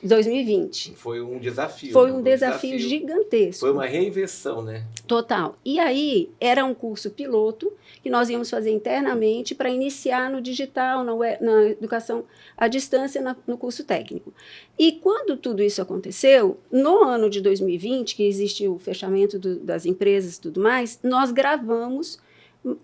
Speaker 14: 2020.
Speaker 11: Foi um desafio.
Speaker 14: Foi um desafio gigantesco.
Speaker 11: Foi uma reinvenção, né?
Speaker 14: Total. E aí, era um curso piloto que nós íamos fazer internamente para iniciar no digital, na educação à distância, no curso técnico. E quando tudo isso aconteceu, no ano de 2020, que existiu o fechamento das empresas e tudo mais, nós gravamos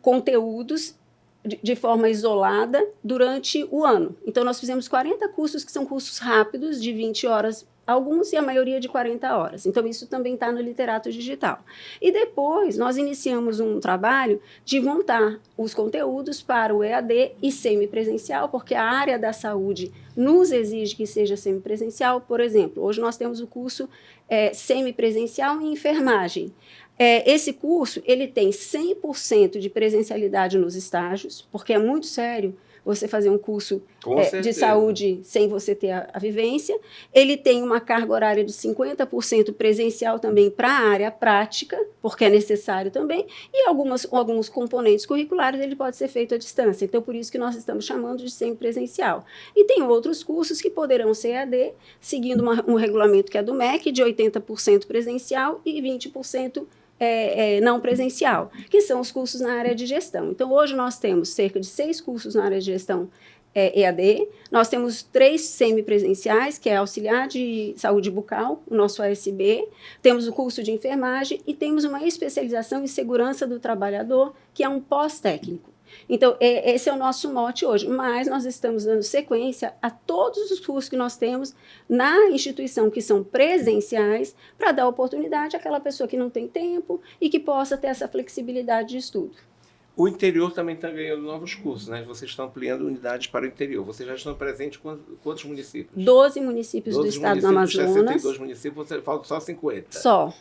Speaker 14: conteúdos de forma isolada durante o ano. Então, nós fizemos 40 cursos, que são cursos rápidos, de 20 horas, alguns, e a maioria de 40 horas. Então, isso também está no Literato Digital. E depois, nós iniciamos um trabalho de montar os conteúdos para o EAD e semipresencial, porque a área da saúde nos exige que seja semipresencial. Por exemplo, hoje nós temos o curso semipresencial em enfermagem. Esse curso ele tem 100% de presencialidade nos estágios, porque é muito sério você fazer um curso de saúde sem você ter a vivência. Ele tem uma carga horária de 50% presencial também para a área prática, porque é necessário também, e alguns componentes curriculares ele pode ser feito à distância. Então, por isso que nós estamos chamando de semipresencial. E tem outros cursos que poderão ser EAD, seguindo um regulamento que é do MEC, de 80% presencial e 20% não presencial, que são os cursos na área de gestão. Então, hoje nós temos cerca de 6 cursos na área de gestão EAD, nós temos 3 semipresenciais, que é auxiliar de saúde bucal, o nosso ASB, temos o curso de enfermagem e temos uma especialização em segurança do trabalhador, que é um pós-técnico. Então, esse é o nosso mote hoje, mas nós estamos dando sequência a todos os cursos que nós temos na instituição, que são presenciais, para dar oportunidade àquela pessoa que não tem tempo e que possa ter essa flexibilidade de estudo.
Speaker 11: O interior também está ganhando novos cursos, né? Vocês estão ampliando unidades para o interior. Vocês já estão presentes em quantos municípios?
Speaker 14: 12 municípios do estado do Amazonas. 62
Speaker 11: municípios, você falta só 50.
Speaker 14: Só.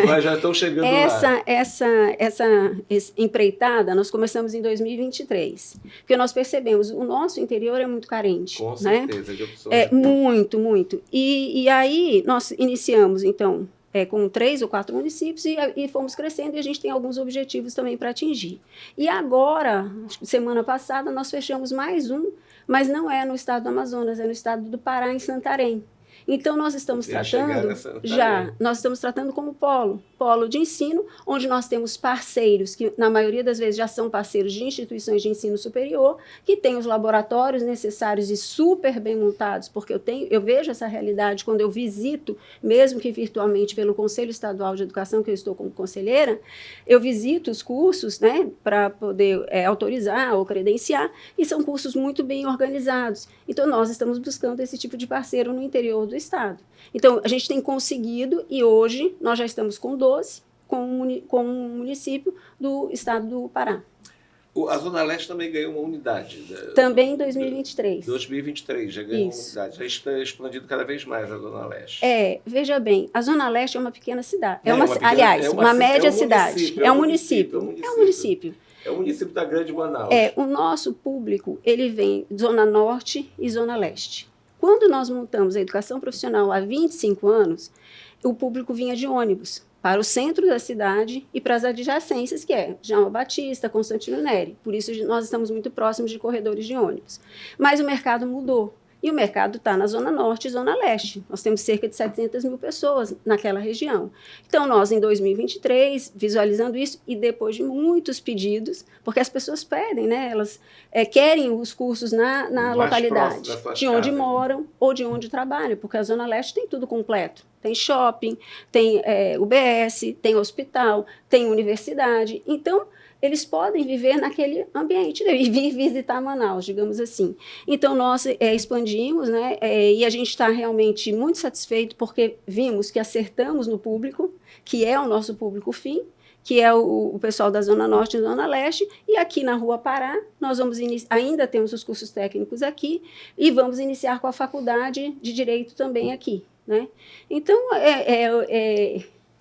Speaker 11: Mas já estão chegando lá.
Speaker 14: Essa empreitada, nós começamos em 2023. Porque nós percebemos, o nosso interior é muito carente.
Speaker 11: Com certeza, de opções.
Speaker 14: Muito, muito. E aí, nós iniciamos, então, com 3 ou 4 municípios e fomos crescendo, e a gente tem alguns objetivos também para atingir. E agora, semana passada, nós fechamos mais um, mas não é no estado do Amazonas, é no estado do Pará, em Santarém. Então, nós estamos tratando como polo de ensino, onde nós temos parceiros, que na maioria das vezes já são parceiros de instituições de ensino superior, que têm os laboratórios necessários e super bem montados, porque eu vejo essa realidade quando eu visito, mesmo que virtualmente pelo Conselho Estadual de Educação, que eu estou como conselheira, eu visito os cursos, né, para poder autorizar ou credenciar, e são cursos muito bem organizados. Então, nós estamos buscando esse tipo de parceiro no interior do estado. Então, a gente tem conseguido, e hoje nós já estamos com 12, com um município do estado do Pará.
Speaker 11: A Zona Leste também ganhou uma unidade.
Speaker 14: Também em 2023.
Speaker 11: 2023, já ganhou uma unidade. Já está expandindo cada vez mais a Zona Leste.
Speaker 14: Veja bem, a Zona Leste é uma pequena cidade. Uma média cidade. É um município. É um município.
Speaker 11: É o município da Grande Manaus.
Speaker 14: O nosso público, ele vem Zona Norte e Zona Leste. Quando nós montamos a educação profissional há 25 anos, o público vinha de ônibus para o centro da cidade e para as adjacências, que é João Batista, Constantino Neri. Por isso, nós estamos muito próximos de corredores de ônibus. Mas o mercado mudou. E o mercado está na Zona Norte e Zona Leste. Nós temos cerca de 700 mil pessoas naquela região. Então, nós, em 2023, visualizando isso, e depois de muitos pedidos, porque as pessoas pedem, né? Elas querem os cursos na localidade, de onde moram ou de onde trabalham, porque a Zona Leste tem tudo completo. Tem shopping, tem UBS, tem hospital, tem universidade. Então, eles podem viver naquele ambiente e vir visitar Manaus, digamos assim. Então, nós expandimos, né, e a gente está realmente muito satisfeito porque vimos que acertamos no público, que é o nosso público fim, que é o pessoal da Zona Norte e Zona Leste, e aqui na Rua Pará, nós vamos ainda temos os cursos técnicos aqui, e vamos iniciar com a faculdade de Direito também aqui, né? Então,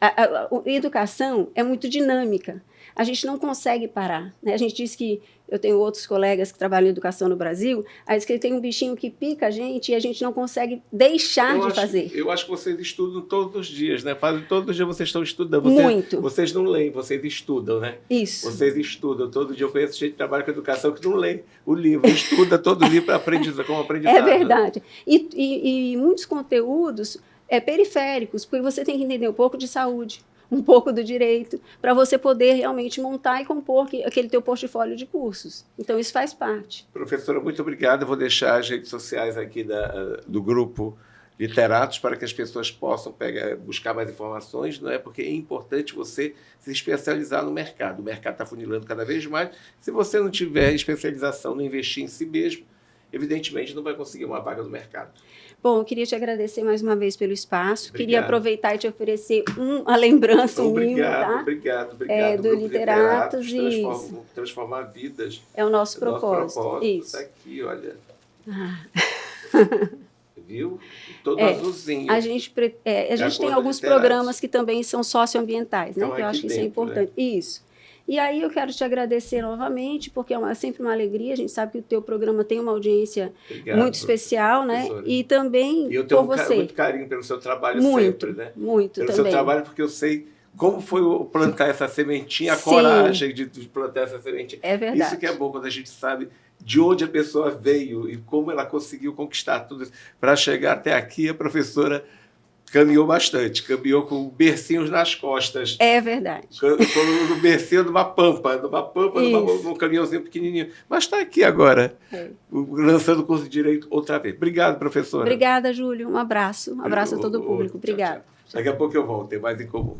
Speaker 14: a educação é muito dinâmica. A gente não consegue parar, né? A gente diz que, eu tenho outros colegas que trabalham em educação no Brasil, aí diz que tem um bichinho que pica a gente e a gente não consegue deixar de fazer.
Speaker 11: Eu acho que vocês estudam todos os dias, né? Todos os dias vocês estão estudando.
Speaker 14: Muito.
Speaker 11: Vocês não leem, vocês estudam, né?
Speaker 14: Isso.
Speaker 11: Vocês estudam. Todo dia eu conheço gente que trabalha com educação que não lê o livro, estuda todo o livro para aprendizado, como aprendizado.
Speaker 14: É verdade. E muitos conteúdos periféricos, porque você tem que entender um pouco de saúde, um pouco do direito, para você poder realmente montar e compor aquele teu portfólio de cursos. Então, isso faz parte.
Speaker 11: Professora, muito obrigado. Eu vou deixar as redes sociais aqui do grupo Literatos para que as pessoas possam buscar mais informações, não é? Porque é importante você se especializar no mercado. O mercado está funilando cada vez mais. Se você não tiver especialização, não investir em si mesmo, evidentemente não vai conseguir uma vaga no mercado.
Speaker 14: Bom, eu queria te agradecer mais uma vez pelo espaço. Obrigado. Queria aproveitar e te oferecer uma lembrança, um mimo, tá?
Speaker 11: Obrigado.
Speaker 14: Do Literatos.
Speaker 11: Transformar vidas.
Speaker 14: É o nosso propósito. Isso.
Speaker 11: Está aqui, olha. Viu? Todo azulzinho.
Speaker 14: A gente tem alguns programas que também são socioambientais, né?
Speaker 11: Então,
Speaker 14: que eu acho que isso é importante. Né? Isso. E aí eu quero te agradecer novamente, porque é sempre uma alegria. A gente sabe que o teu programa tem uma audiência muito especial, né?
Speaker 11: Professora.
Speaker 14: E também
Speaker 11: eu tenho
Speaker 14: por você.
Speaker 11: muito carinho pelo seu trabalho
Speaker 14: muito,
Speaker 11: sempre, né?
Speaker 14: Muito,
Speaker 11: pelo
Speaker 14: também.
Speaker 11: seu trabalho, porque eu sei como foi plantar essa sementinha, a coragem de plantar essa sementinha.
Speaker 14: É verdade.
Speaker 11: Isso que é bom, quando a gente sabe de onde a pessoa veio e como ela conseguiu conquistar tudo isso. Para chegar até aqui, a professora caminhou bastante, caminhou com bercinhos nas costas.
Speaker 14: É verdade.
Speaker 11: No bercinho de uma pampa, num caminhãozinho pequenininho. Mas está aqui agora, lançando o curso de Direito outra vez. Obrigado, professora.
Speaker 14: Obrigada, Júlio. Um abraço. Um abraço a todo o público. Obrigada.
Speaker 11: Daqui a pouco eu volto, tem mais em comum.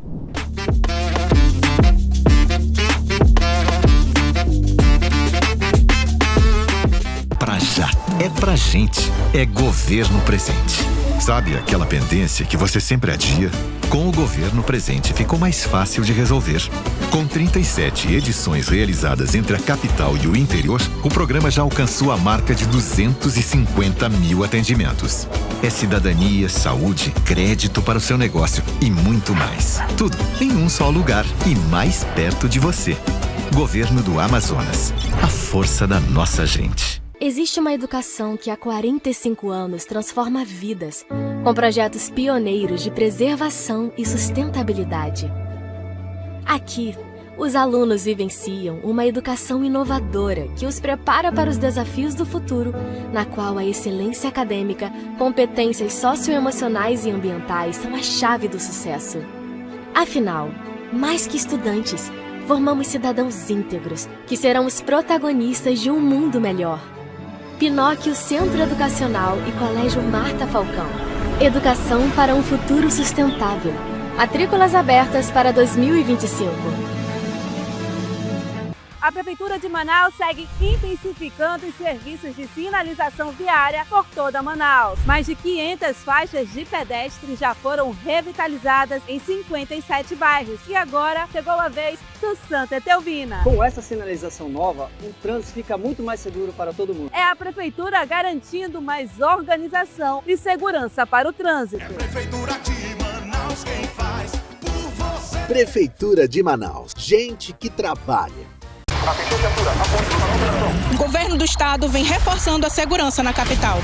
Speaker 1: Pra já. É pra gente. É Governo Presente. Sabe aquela pendência que você sempre adia? Com o Governo Presente ficou mais fácil de resolver. Com 37 edições realizadas entre a capital e o interior, o programa já alcançou a marca de 250 mil atendimentos. É cidadania, saúde, crédito para o seu negócio e muito mais. Tudo em um só lugar e mais perto de você. Governo do Amazonas. A força da nossa gente.
Speaker 2: Existe uma educação que há 45 anos transforma vidas, com projetos pioneiros de preservação e sustentabilidade. Aqui, os alunos vivenciam uma educação inovadora que os prepara para os desafios do futuro, na qual a excelência acadêmica, competências socioemocionais e ambientais são a chave do sucesso. Afinal, mais que estudantes, formamos cidadãos íntegros que serão os protagonistas de um mundo melhor. Pinóquio Centro Educacional e Colégio Marta Falcão. Educação para um futuro sustentável. Matrículas abertas para 2025.
Speaker 3: A Prefeitura de Manaus segue intensificando os serviços de sinalização viária por toda Manaus. Mais de 500 faixas de pedestres já foram revitalizadas em 57 bairros. E agora chegou a vez do Santa Etelvina.
Speaker 4: Com essa sinalização nova, o trânsito fica muito mais seguro para todo mundo.
Speaker 3: É a Prefeitura garantindo mais organização e segurança para o trânsito.
Speaker 5: É a Prefeitura de Manaus quem faz por você.
Speaker 6: Prefeitura de Manaus. Gente que trabalha.
Speaker 7: O governo do estado vem reforçando a segurança na capital.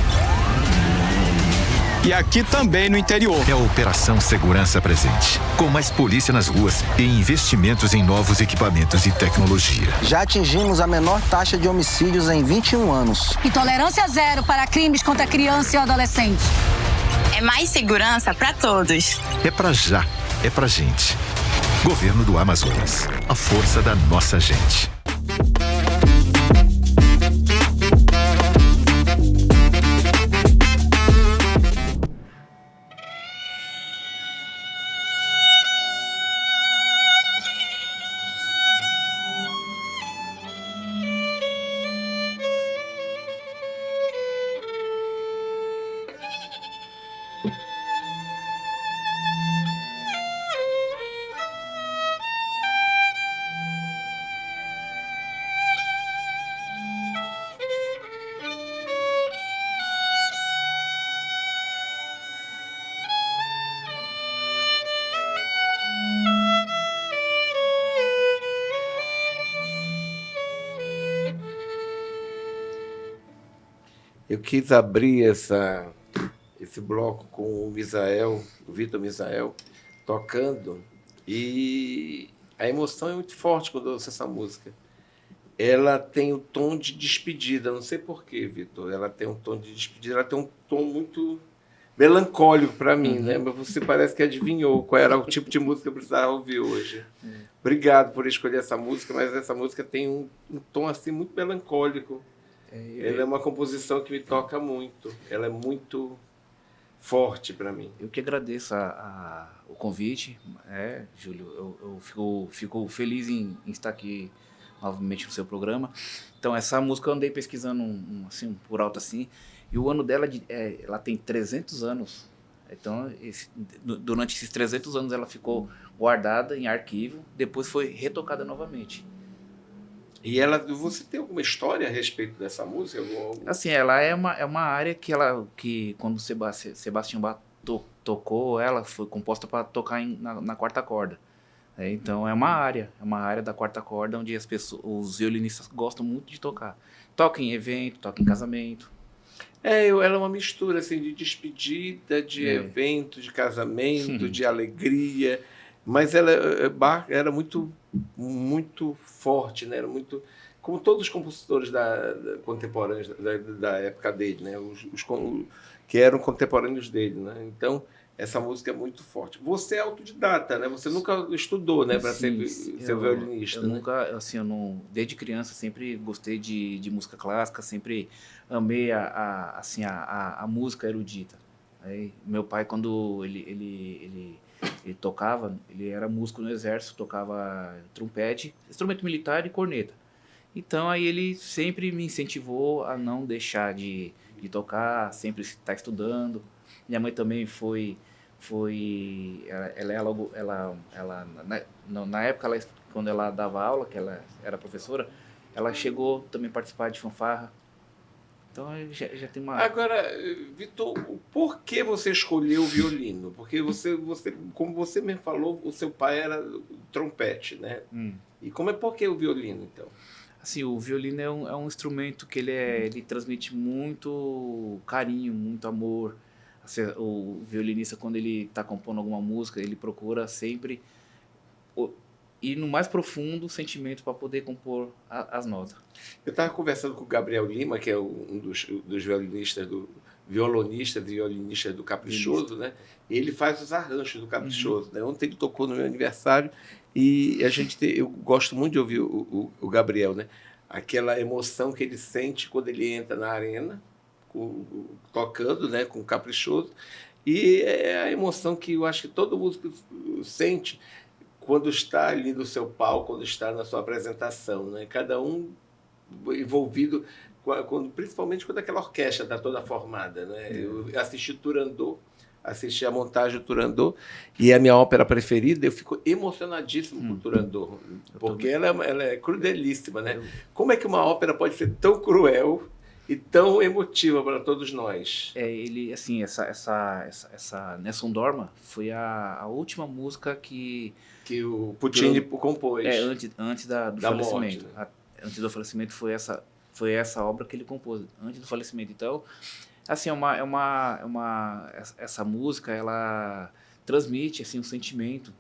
Speaker 13: E aqui também no interior.
Speaker 1: É a Operação Segurança Presente. Com mais polícia nas ruas e investimentos em novos equipamentos e tecnologia.
Speaker 8: Já atingimos a menor taxa de homicídios em 21 anos.
Speaker 9: E tolerância zero para crimes contra criança e adolescente.
Speaker 10: É mais segurança para todos.
Speaker 1: É pra já, é pra gente. Governo do Amazonas. A força da nossa gente.
Speaker 11: Eu quis abrir esse bloco com o Vitor Misael, tocando, e a emoção é muito forte quando eu ouço essa música. Ela tem o tom de despedida, não sei porquê, Vitor, ela tem um tom de despedida, ela tem um tom muito melancólico para mim, né? Mas você parece que adivinhou qual era o tipo de música que eu precisava ouvir hoje. Obrigado por escolher essa música, mas essa música tem um tom assim muito melancólico. Ela é uma composição que me toca muito. Ela é muito forte para mim.
Speaker 15: Eu que agradeço o convite, Júlio. Eu fico feliz em estar aqui novamente no seu programa. Então, essa música eu andei pesquisando assim, por alto assim, e o ano dela ela tem 300 anos. Então, durante esses 300 anos ela ficou guardada em arquivo, depois foi retocada novamente.
Speaker 11: E você tem alguma história a respeito dessa música?
Speaker 15: Assim, ela é uma área que quando Sebastião Bach tocou, ela foi composta para tocar na quarta corda. Então é uma área da quarta corda onde os violinistas gostam muito de tocar. Toca em evento, toca em casamento.
Speaker 11: Ela é uma mistura assim, de despedida, de evento, de casamento, de alegria. Mas Bach era muito, muito forte, né? Era muito, como todos os compositores contemporâneos da época dele, né? Os que eram contemporâneos dele, né? Então, essa música é muito forte. Você é autodidata, né? Você nunca estudou, né, para ser violinista,
Speaker 15: né? Desde criança sempre gostei de música clássica, sempre amei a música erudita. Aí, meu pai, quando ele tocava, ele era músico no exército, tocava trompete, instrumento militar e corneta. Então aí ele sempre me incentivou a não deixar de tocar, sempre estar estudando. Minha mãe também na época, quando ela dava aula, que ela era professora, ela chegou também a participar de fanfarra. Então já tem uma...
Speaker 11: Agora, Vitor, por que você escolheu o violino? Porque você, como você mesmo falou, o seu pai era trompete, né? E por que o violino, então?
Speaker 15: Assim, o violino é um instrumento que ele transmite muito carinho, muito amor. Assim, o violinista, quando ele está compondo alguma música, ele procura sempre ir no mais profundo sentimento para poder compor as notas.
Speaker 11: Eu estava conversando com o Gabriel Lima, que é um dos violinistas violinistas do Caprichoso, né? Ele faz os arranjos do Caprichoso, né? Ontem ele tocou no meu aniversário e eu gosto muito de ouvir o Gabriel, né? Aquela emoção que ele sente quando ele entra na arena, tocando, né, com o Caprichoso, e é a emoção que eu acho que todo músico sente quando está ali no seu palco, quando está na sua apresentação, né? Cada um envolvido, principalmente quando aquela orquestra está toda formada, né? Eu assisti Turandot, assisti a montagem do Turandot, e é a minha ópera preferida. Eu fico emocionadíssimo com Turandot, porque ela é crudelíssima, né? Como é que uma ópera pode ser tão cruel e tão emotiva para todos nós?
Speaker 15: Ele, assim, essa Nessun Dorma foi a última música que
Speaker 11: o Puccini compôs.
Speaker 15: Antes do falecimento. Morte, né? Antes do falecimento foi essa obra que ele compôs, antes do falecimento. Então, Assim, essa música, ela transmite assim um sentimento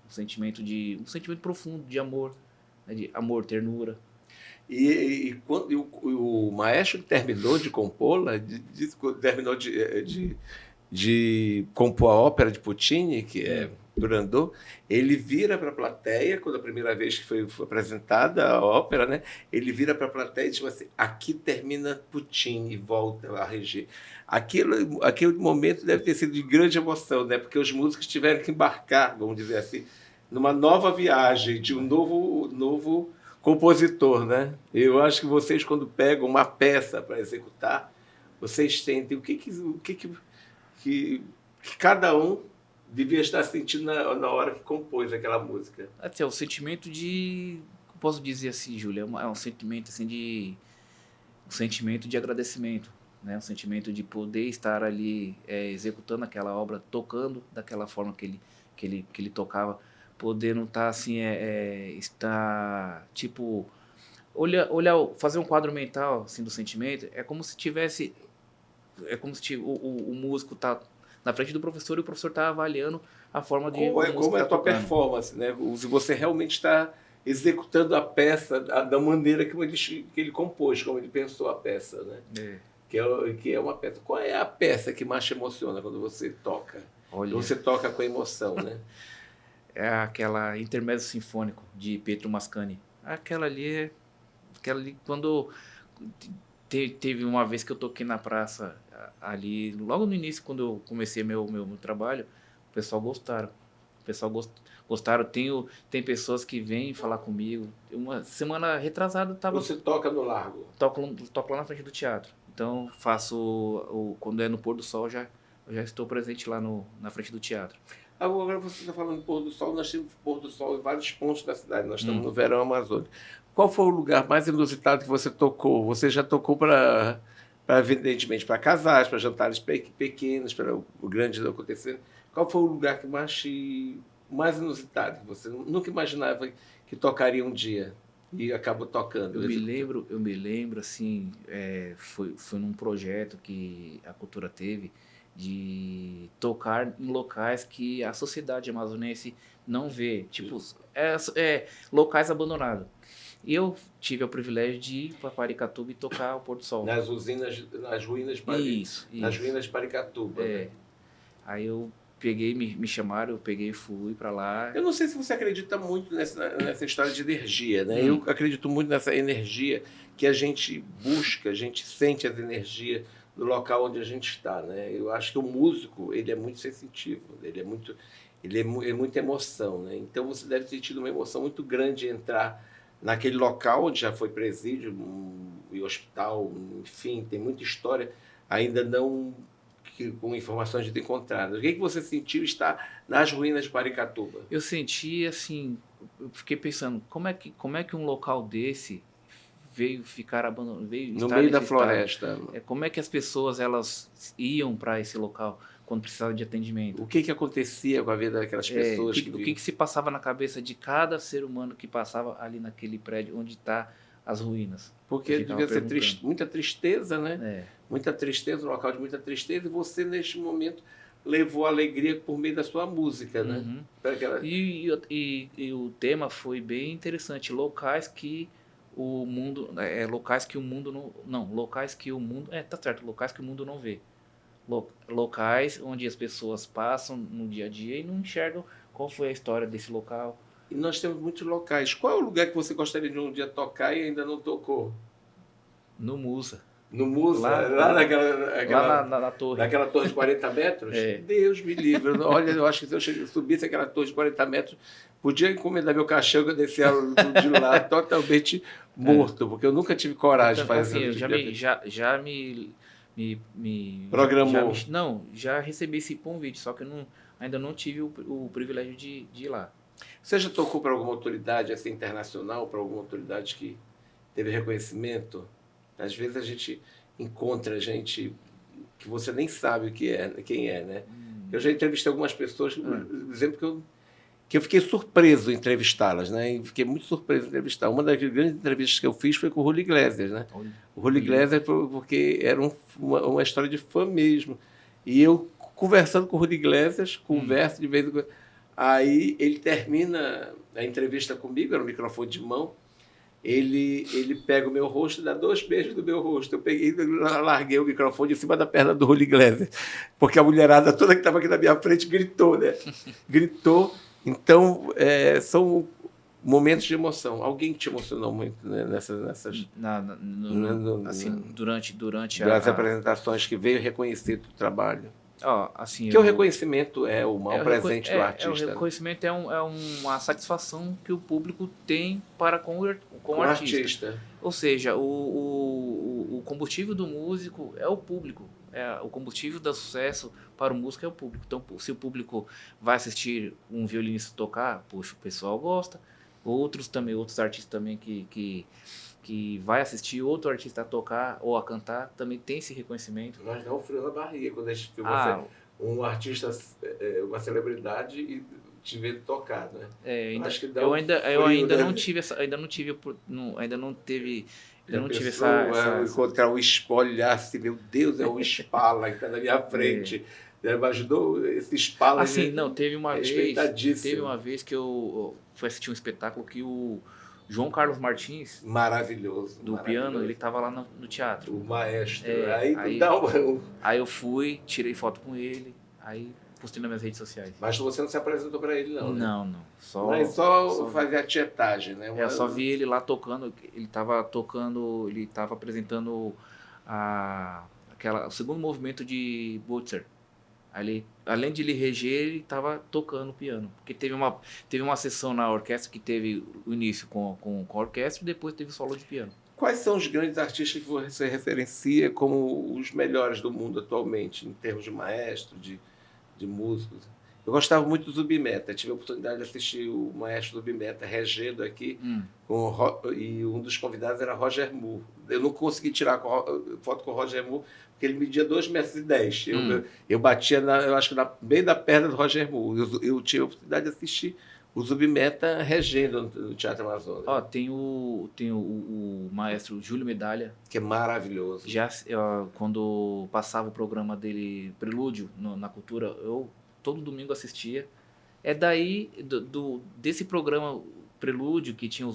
Speaker 15: profundo de amor, né, de amor, ternura.
Speaker 11: E quando o maestro terminou de compô-la, terminou de compor a ópera de Puccini, que é Turandot, ele vira para a plateia, quando a primeira vez que foi apresentada a ópera, né, ele vira para a plateia e diz assim, aqui termina Puccini e volta a reger. Aquele momento deve ter sido de grande emoção, né, porque os músicos tiveram que embarcar, vamos dizer assim, numa nova viagem, de um novo compositor, né? Eu acho que vocês, quando pegam uma peça para executar, vocês sentem o que cada um devia estar sentindo na hora que compôs aquela música.
Speaker 15: Até o sentimento de, posso dizer assim, Júlia, é um sentimento assim um sentimento de agradecimento, né? Um sentimento de poder estar ali executando aquela obra, tocando daquela forma que ele tocava, poder não estar assim, estar tipo olhar, fazer um quadro mental assim do sentimento, é como se o músico tá na frente do professor e o professor está avaliando a forma de
Speaker 11: como é a tua performance, né? Se você realmente está executando a peça da maneira que ele compôs, como ele pensou a peça, né? Que é uma peça. Qual é a peça que mais te emociona quando você toca? Você toca com emoção, né?
Speaker 15: É aquela Intermezzo Sinfônico de Pietro Mascagni. Aquela ali, quando teve uma vez que eu toquei na praça ali, logo no início, quando eu comecei meu trabalho, o pessoal gostaram. Tem pessoas que vêm falar comigo. Uma semana retrasada tava.
Speaker 11: Você toca no Largo?
Speaker 15: Toco lá na frente do teatro. Então faço quando é no pôr do sol, eu já estou presente lá na frente do teatro.
Speaker 11: Agora você está falando do pôr do sol, nós temos pôr do sol em vários pontos da cidade, nós estamos no verão amazônico. Qual foi o lugar mais inusitado que você tocou? Você já tocou evidentemente, para casais, para jantares pequenos, para o grande acontecimento. Qual foi o lugar que mais inusitado que você nunca imaginava que tocaria um dia e acabou tocando?
Speaker 15: Eu me lembro assim, foi num projeto que a cultura teve, de tocar em locais que a sociedade amazonense não vê, tipo, locais abandonados. E eu tive o privilégio de ir para Paracatuba e tocar o pôr do sol.
Speaker 11: Nas ruínas de Paracatuba. Né?
Speaker 15: Aí eu me chamaram, eu peguei e fui para lá.
Speaker 11: Eu não sei se você acredita muito nessa história de energia, né? Eu acredito muito nessa energia que a gente busca, a gente sente as energias no local onde a gente está, né? Eu acho que o músico, ele é muito sensitivo, ele é muita emoção, né? Então você deve ter tido uma emoção muito grande de entrar naquele local onde já foi presídio e hospital, enfim, tem muita história, ainda não com informações de encontradas. O que você sentiu estar nas ruínas de Paracatuba?
Speaker 15: Eu senti assim, eu fiquei pensando, como é que um local desse veio ficar abandonado,
Speaker 11: no meio da floresta.
Speaker 15: Como é que as pessoas elas iam para esse local quando precisavam de atendimento?
Speaker 11: O que acontecia com a vida daquelas pessoas?
Speaker 15: O que se passava na cabeça de cada ser humano que passava ali naquele prédio onde está as ruínas?
Speaker 11: Porque devia ser muita tristeza, né? Muita tristeza, um local de muita tristeza, e você, neste momento, levou alegria por meio da sua música, né?
Speaker 15: E o tema foi bem interessante. Locais que o mundo locais que o mundo não vê, locais onde as pessoas passam no dia a dia e não enxergam qual foi a história desse local.
Speaker 11: E nós temos muitos locais. Qual é o lugar que você gostaria de um dia tocar e ainda não tocou?
Speaker 15: No Musa.
Speaker 11: No Musa? Lá
Speaker 15: na torre.
Speaker 11: Naquela torre de 40 metros? Deus me livre. Olha, eu acho que se eu subisse aquela torre de 40 metros, podia encomendar meu caixão que eu descia de lá totalmente morto, porque eu nunca tive coragem de fazer isso.
Speaker 15: Assim, já me
Speaker 11: programou?
Speaker 15: Já recebi esse convite, só que eu ainda não tive o privilégio de ir lá.
Speaker 11: Você já tocou para alguma autoridade assim, internacional, para alguma autoridade que teve reconhecimento? Às vezes a gente encontra gente que você nem sabe quem é, né? Eu já entrevistei algumas pessoas, por exemplo, que que eu fiquei surpreso em entrevistá-las, né? E fiquei muito surpreso em entrevistar. Uma das grandes entrevistas que eu fiz foi com o Julio Iglesias, né? O Julio Iglesias foi porque era uma história de fã mesmo. E eu, conversando com o Julio Iglesias, converso de vez em quando. Aí ele termina a entrevista comigo, era um microfone de mão, ele pega o meu rosto e dá 2 beijos no meu rosto. Eu peguei, larguei o microfone em cima da perna do Julio Iglesias, porque a mulherada toda que estava aqui na minha frente gritou, né? Gritou. Então, são momentos de emoção. Alguém te emocionou muito, né, nessas
Speaker 15: durante
Speaker 11: as apresentações que veio reconhecer o trabalho?
Speaker 15: Assim,
Speaker 11: que o reconhecimento é o maior presente do artista.
Speaker 15: O reconhecimento é uma satisfação que o público tem para com o artista. Ou seja, o combustível do músico é o público. O combustível do sucesso para o músico é o público. Então, se o público vai assistir um violinista tocar, poxa, o pessoal gosta. Outros artistas também que vai assistir outro artista a tocar ou a cantar, também tem esse reconhecimento.
Speaker 11: Mas dá um frio na barriga quando a gente vê um artista, uma celebridade e te ver tocar, né?
Speaker 15: Eu ainda não tive essa...
Speaker 11: Encontrar o olhar assim, meu Deus, é o Spala que está na minha frente. Imaginou esse Spala?
Speaker 15: Assim, não, teve uma vez que eu fui assistir um espetáculo que o João Carlos Martins,
Speaker 11: maravilhoso,
Speaker 15: piano, ele estava lá no teatro.
Speaker 11: O maestro.
Speaker 15: Aí eu fui, tirei foto com ele, aí postei nas minhas redes sociais.
Speaker 11: Mas você não se apresentou para ele, não, né?
Speaker 15: Não.
Speaker 11: Só fazer a tietagem, né?
Speaker 15: Eu só vi ele lá tocando, ele estava apresentando o segundo movimento de Mozart. Além de ele reger, ele estava tocando piano. Porque teve uma sessão na orquestra que teve o início com a orquestra e depois teve o solo de piano.
Speaker 11: Quais são os grandes artistas que você referencia como os melhores do mundo atualmente, em termos de maestro, de músicos? Eu gostava muito do Zubimeta. Tive a oportunidade de assistir o maestro Zubimeta regendo aqui, e um dos convidados era Roger Moore. Eu não consegui tirar foto com o Roger Moore, porque ele media 2,10 m. Eu batia, eu acho que bem da perna do Roger Moore. Eu tive a oportunidade de assistir o Zubimeta regendo no Teatro Amazonas.
Speaker 15: Tem o maestro Júlio Medalha,
Speaker 11: que é maravilhoso.
Speaker 15: Quando passava o programa dele, Prelúdio, na Cultura, eu todo domingo assistia. É daí, desse programa Prelúdio, que tinha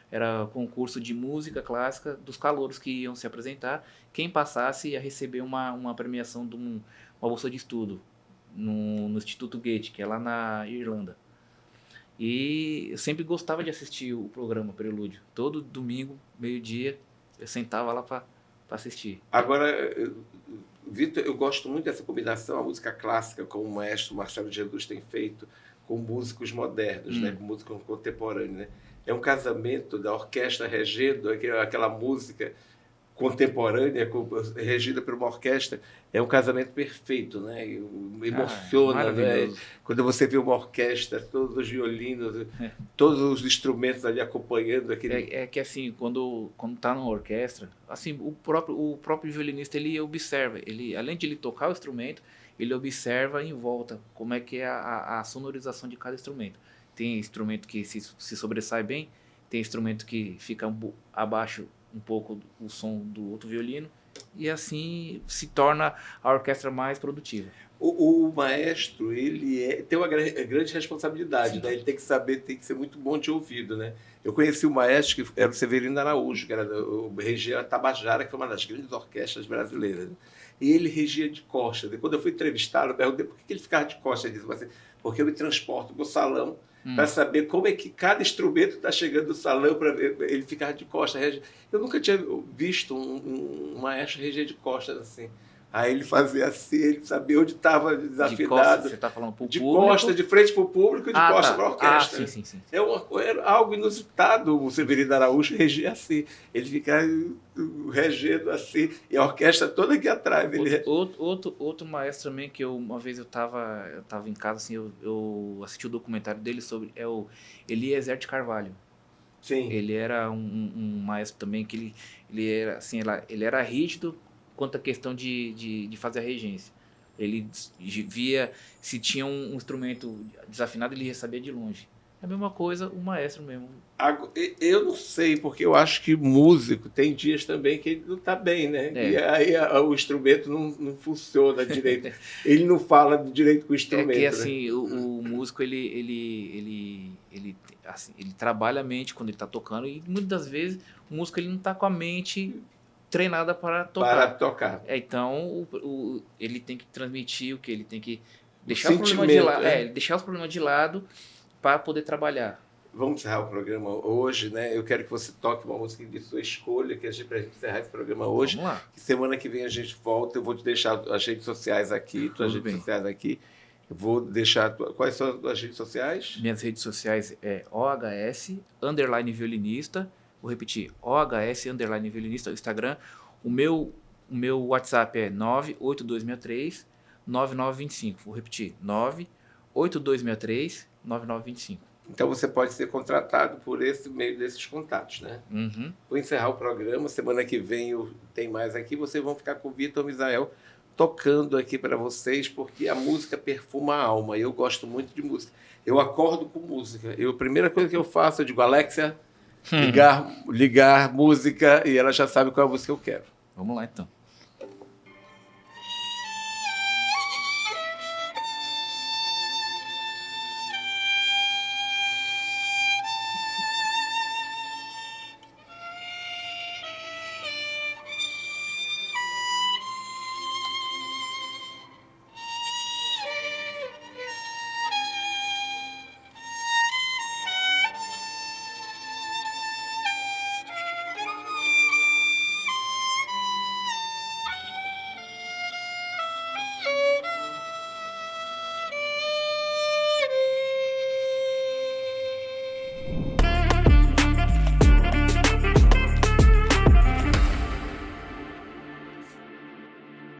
Speaker 15: era concurso de música clássica dos calouros que iam se apresentar. Quem passasse ia receber uma premiação de uma bolsa de estudo no Instituto Goethe, que é lá na Irlanda. E eu sempre gostava de assistir o programa Prelúdio. Todo domingo, meio-dia, eu sentava lá para assistir.
Speaker 11: Agora, Vitor, eu gosto muito dessa combinação, a música clássica, como o maestro Marcelo Jesus tem feito, com músicos modernos, né, com música contemporânea, né? É um casamento da orquestra regendo, aquela música contemporânea, regida por uma orquestra, é um casamento perfeito, né? Emociona, né? Quando você vê uma orquestra, todos os violinos, todos os instrumentos ali acompanhando aquele...
Speaker 15: É que assim, quando tá numa orquestra, assim, o próprio violinista, ele observa, além de ele tocar o instrumento, ele observa em volta como é que é a sonorização de cada instrumento. Tem instrumento que se sobressai bem, tem instrumento que fica abaixo um pouco o som do outro violino, e assim se torna a orquestra mais produtiva.
Speaker 11: O maestro, ele tem uma grande responsabilidade, né? Ele tem que ser muito bom de ouvido, né? Eu conheci o maestro que era o Severino Araújo, que regia a Tabajara, que foi uma das grandes orquestras brasileiras, né? E ele regia de costas. E quando eu fui entrevistá-lo, eu perguntei por que ele ficava de costas. Ele disse assim, porque eu me transporto para o salão para saber como é que cada instrumento está chegando no salão, para ele ficar de costas. Eu nunca tinha visto um maestro reger de costas assim. Aí ele fazia assim, ele sabia onde estava desafinado. De costas,
Speaker 15: você está falando para o
Speaker 11: público? De costas, de frente para o público e de costas para a orquestra.
Speaker 15: Sim.
Speaker 11: Era algo inusitado o Severino Araújo reger assim. Ele ficava regendo assim, e a orquestra toda aqui atrás.
Speaker 15: Outro maestro também, que uma vez eu estava em casa, assim, eu assisti o documentário dele sobre, é o Eliezer de Carvalho.
Speaker 11: Sim.
Speaker 15: Ele era um maestro também, que ele era assim, ele era rígido quanto à questão de fazer a regência. Ele via se tinha um instrumento desafinado, ele sabia de longe. É a mesma coisa o maestro mesmo.
Speaker 11: Eu não sei, porque eu acho que músico tem dias também que ele não está bem, né? E aí o instrumento não funciona direito. Ele não fala direito com o instrumento.
Speaker 15: É que assim, o músico ele trabalha a mente quando ele está tocando, e muitas das vezes o músico ele não está com a mente treinada para tocar.
Speaker 11: Para tocar.
Speaker 15: Então ele tem que transmitir o que ele tem que deixar
Speaker 11: os problemas de lado,
Speaker 15: deixar os problemas de lado para poder trabalhar.
Speaker 11: Vamos encerrar o programa hoje, né? Eu quero que você toque uma música de sua escolha, para a gente encerrar esse programa hoje.
Speaker 15: Vamos lá.
Speaker 11: Semana que vem a gente volta. Eu vou te deixar as redes sociais aqui, tuas redes sociais aqui. Eu vou deixar... Quais são as redes sociais?
Speaker 15: Minhas redes sociais é OHS_violinista. Vou repetir, OHS_violinista, o Instagram. O meu WhatsApp é 98263-9925. Vou repetir, 98263-9925.
Speaker 11: Então você pode ser contratado por esse meio desses contatos, né?
Speaker 15: Uhum.
Speaker 11: Vou encerrar o programa. Semana que vem tem mais aqui. Vocês vão ficar com o Vitor Misael tocando aqui para vocês, porque a música perfuma a alma. Eu gosto muito de música. Eu acordo com música. A primeira coisa que eu faço, eu digo, Alexia, ligar música, e ela já sabe qual é a música que eu quero.
Speaker 15: Vamos lá, então.